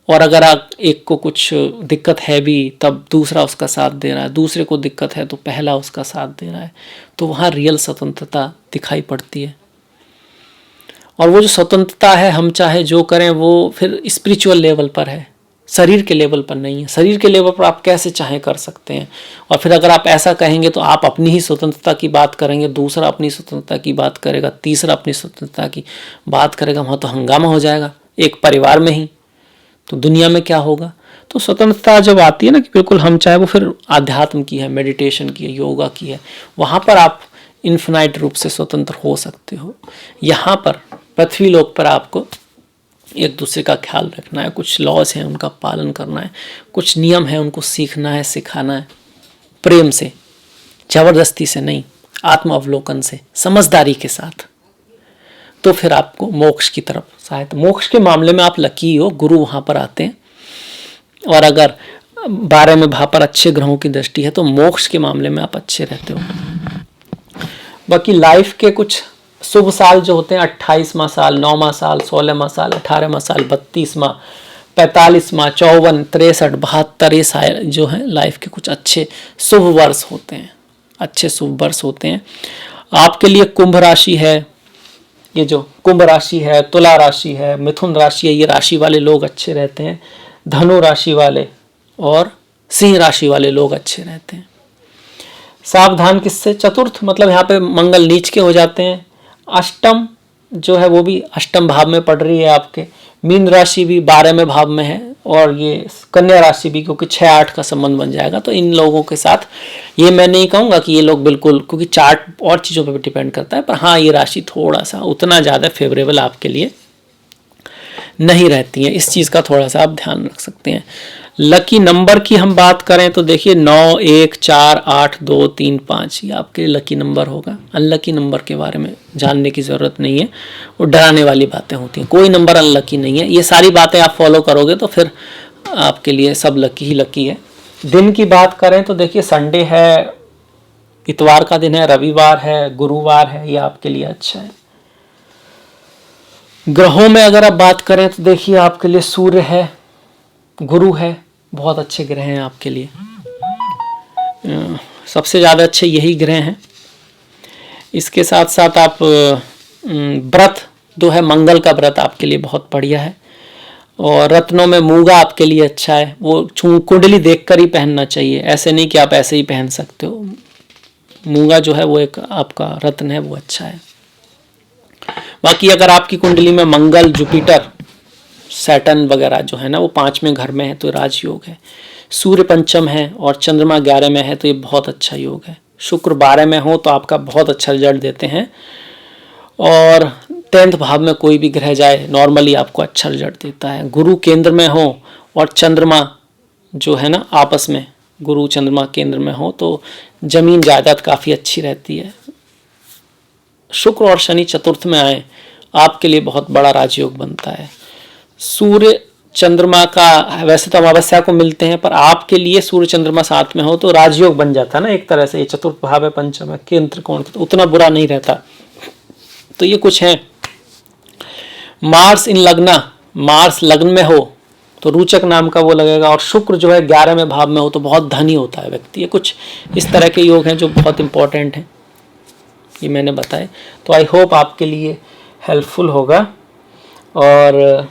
और अगर आप एक को कुछ दिक्कत है भी तब दूसरा उसका साथ दे रहा है, दूसरे को दिक्कत है तो पहला उसका साथ दे रहा है, तो वहाँ रियल स्वतंत्रता दिखाई पड़ती है। और वो जो स्वतंत्रता है, हम चाहे जो करें, वो फिर स्पिरिचुअल लेवल पर है, शरीर के लेवल पर नहीं है। शरीर के लेवल पर आप कैसे चाहे कर सकते हैं, और फिर अगर आप ऐसा कहेंगे तो आप अपनी ही स्वतंत्रता की बात करेंगे, दूसरा अपनी स्वतंत्रता की बात करेगा, तीसरा अपनी स्वतंत्रता की बात करेगा, वहाँ तो हंगामा हो जाएगा एक परिवार में ही, तो दुनिया में क्या होगा। तो स्वतंत्रता जब आती है ना कि बिल्कुल हम चाहे, वो फिर आध्यात्म की है, मेडिटेशन की है, योगा की है, वहाँ पर आप इन्फिनाइट रूप से स्वतंत्र हो सकते हो। यहाँ पर पृथ्वी लोक पर आपको एक दूसरे का ख्याल रखना है, कुछ लॉज हैं उनका पालन करना है, कुछ नियम है उनको सीखना है, सिखाना है, प्रेम से, जबरदस्ती से नहीं, आत्म अवलोकन से, समझदारी के साथ। तो फिर आपको मोक्ष की तरफ शायद, मोक्ष के मामले में आप लकी हो, गुरु वहाँ पर आते हैं, और अगर 12 में भाव पर अच्छे ग्रहों की दृष्टि है तो मोक्ष के मामले में आप अच्छे रहते हो। बाकी लाइफ के कुछ शुभ साल जो होते हैं, 28वां साल, 9वां साल, 16वां साल, 18वां साल, 32वां, 45वां, 54, 63, 72, ये साल जो है लाइफ के कुछ अच्छे शुभ वर्ष होते हैं, अच्छे शुभ वर्ष होते हैं। आपके लिए कुंभ राशि है, ये जो कुंभ राशि है, तुला राशि है, मिथुन राशि है, ये राशि वाले लोग अच्छे रहते हैं। धनु राशि वाले और सिंह राशि वाले लोग अच्छे रहते हैं। सावधान किससे? चतुर्थ, मतलब यहाँ पे मंगल नीच के हो जाते हैं। अष्टम जो है वो भी अष्टम भाव में पड़ रही है आपके। मीन राशि भी 12वें भाव में है, और ये कन्या राशि भी, क्योंकि 6-8 का संबंध बन जाएगा। तो इन लोगों के साथ ये मैं नहीं कहूँगा कि ये लोग बिल्कुल, क्योंकि चार्ट और चीज़ों पर भी डिपेंड करता है, पर हाँ ये राशि थोड़ा सा उतना ज़्यादा फेवरेबल आपके लिए नहीं रहती है, इस चीज़ का थोड़ा सा आप ध्यान रख सकते हैं। लकी नंबर की हम बात करें तो देखिए 9, 1, 4, 8, 2, 3, 5 ये आपके लकी नंबर होगा। अनलकी नंबर के बारे में जानने की ज़रूरत नहीं है, वो डराने वाली बातें होती हैं। कोई नंबर अनलकी नहीं है, ये सारी बातें आप फॉलो करोगे तो फिर आपके लिए सब लकी ही लकी है। दिन की बात करें तो देखिए संडे है, इतवार का दिन है, रविवार है, गुरुवार है, ये आपके लिए अच्छा है। ग्रहों में अगर आप बात करें तो देखिए आपके लिए सूर्य है, गुरु है, बहुत अच्छे ग्रह हैं आपके लिए, सबसे ज़्यादा अच्छे यही ग्रह हैं। इसके साथ साथ आप व्रत जो है, मंगल का व्रत आपके लिए बहुत बढ़िया है। और रत्नों में मूंगा आपके लिए अच्छा है, वो कुंडली देखकर ही पहनना चाहिए, ऐसे नहीं कि आप ऐसे ही पहन सकते हो। मूंगा जो है वो एक आपका रत्न है, वो अच्छा है। बाकी अगर आपकी कुंडली में मंगल, जुपिटर, सैटर्न वगैरह जो है ना वो 5वें घर में है तो राजयोग है। सूर्य पंचम है और चंद्रमा 11 में है तो ये बहुत अच्छा योग है। शुक्र 12 में हो तो आपका बहुत अच्छा रिजल्ट देते हैं, और 10th भाव में कोई भी ग्रह जाए नॉर्मली आपको अच्छा रिजल्ट देता है। गुरु केंद्र में हो और चंद्रमा जो है ना आपस में, गुरु चंद्रमा केंद्र में हो तो जमीन जायदाद काफ़ी अच्छी रहती है। शुक्र और शनि चतुर्थ में आए आपके लिए बहुत बड़ा राजयोग बनता है। सूर्य चंद्रमा का वैसे तो अमावस्या को मिलते हैं, पर आपके लिए सूर्य चंद्रमा साथ में हो तो राजयोग बन जाता है ना एक तरह से। ये चतुर्थ भाव है, पंचम है, केंद्र कोण तो उतना बुरा नहीं रहता। तो ये कुछ है। मार्स इन लग्ना, मार्स लग्न में हो तो रोचक नाम का वो लगेगा, और शुक्र जो है 11वें भाव में हो तो बहुत धनी होता है व्यक्ति। ये कुछ इस तरह के योग हैं जो बहुत इंपॉर्टेंट हैं, ये मैंने बताए। तो आई होप आपके लिए हेल्पफुल होगा। और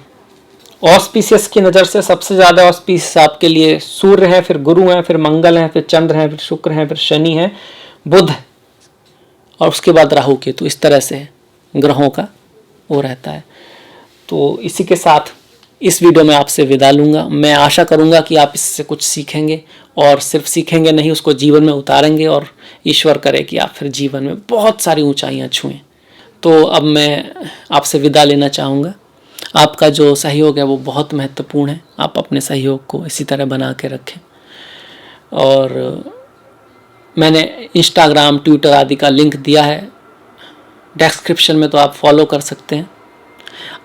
ऑस्पिशियस की नज़र से सबसे ज़्यादा ऑस्पिशियस आपके लिए सूर्य है, फिर गुरु है, फिर मंगल है, फिर चंद्र है, फिर शुक्र है, फिर शनि है, बुध, और उसके बाद राहु केतु। इस तरह से ग्रहों का वो रहता है। तो इसी के साथ इस वीडियो में आपसे विदा लूँगा। मैं आशा करूँगा कि आप इससे कुछ सीखेंगे, और सिर्फ सीखेंगे नहीं, उसको जीवन में उतारेंगे, और ईश्वर करे कि आप फिर जीवन में बहुत सारी ऊंचाइयां छुएं। तो अब मैं आपसे विदा लेना चाहूँगा। आपका जो सहयोग है वो बहुत महत्वपूर्ण है। आप अपने सहयोग को इसी तरह बना के रखें। और मैंने इंस्टाग्राम, ट्विटर आदि का लिंक दिया है डिस्क्रिप्शन में, तो आप फॉलो कर सकते हैं।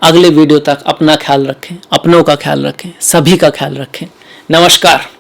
अगले वीडियो तक अपना ख्याल रखें, अपनों का ख्याल रखें, सभी का ख्याल रखें। नमस्कार।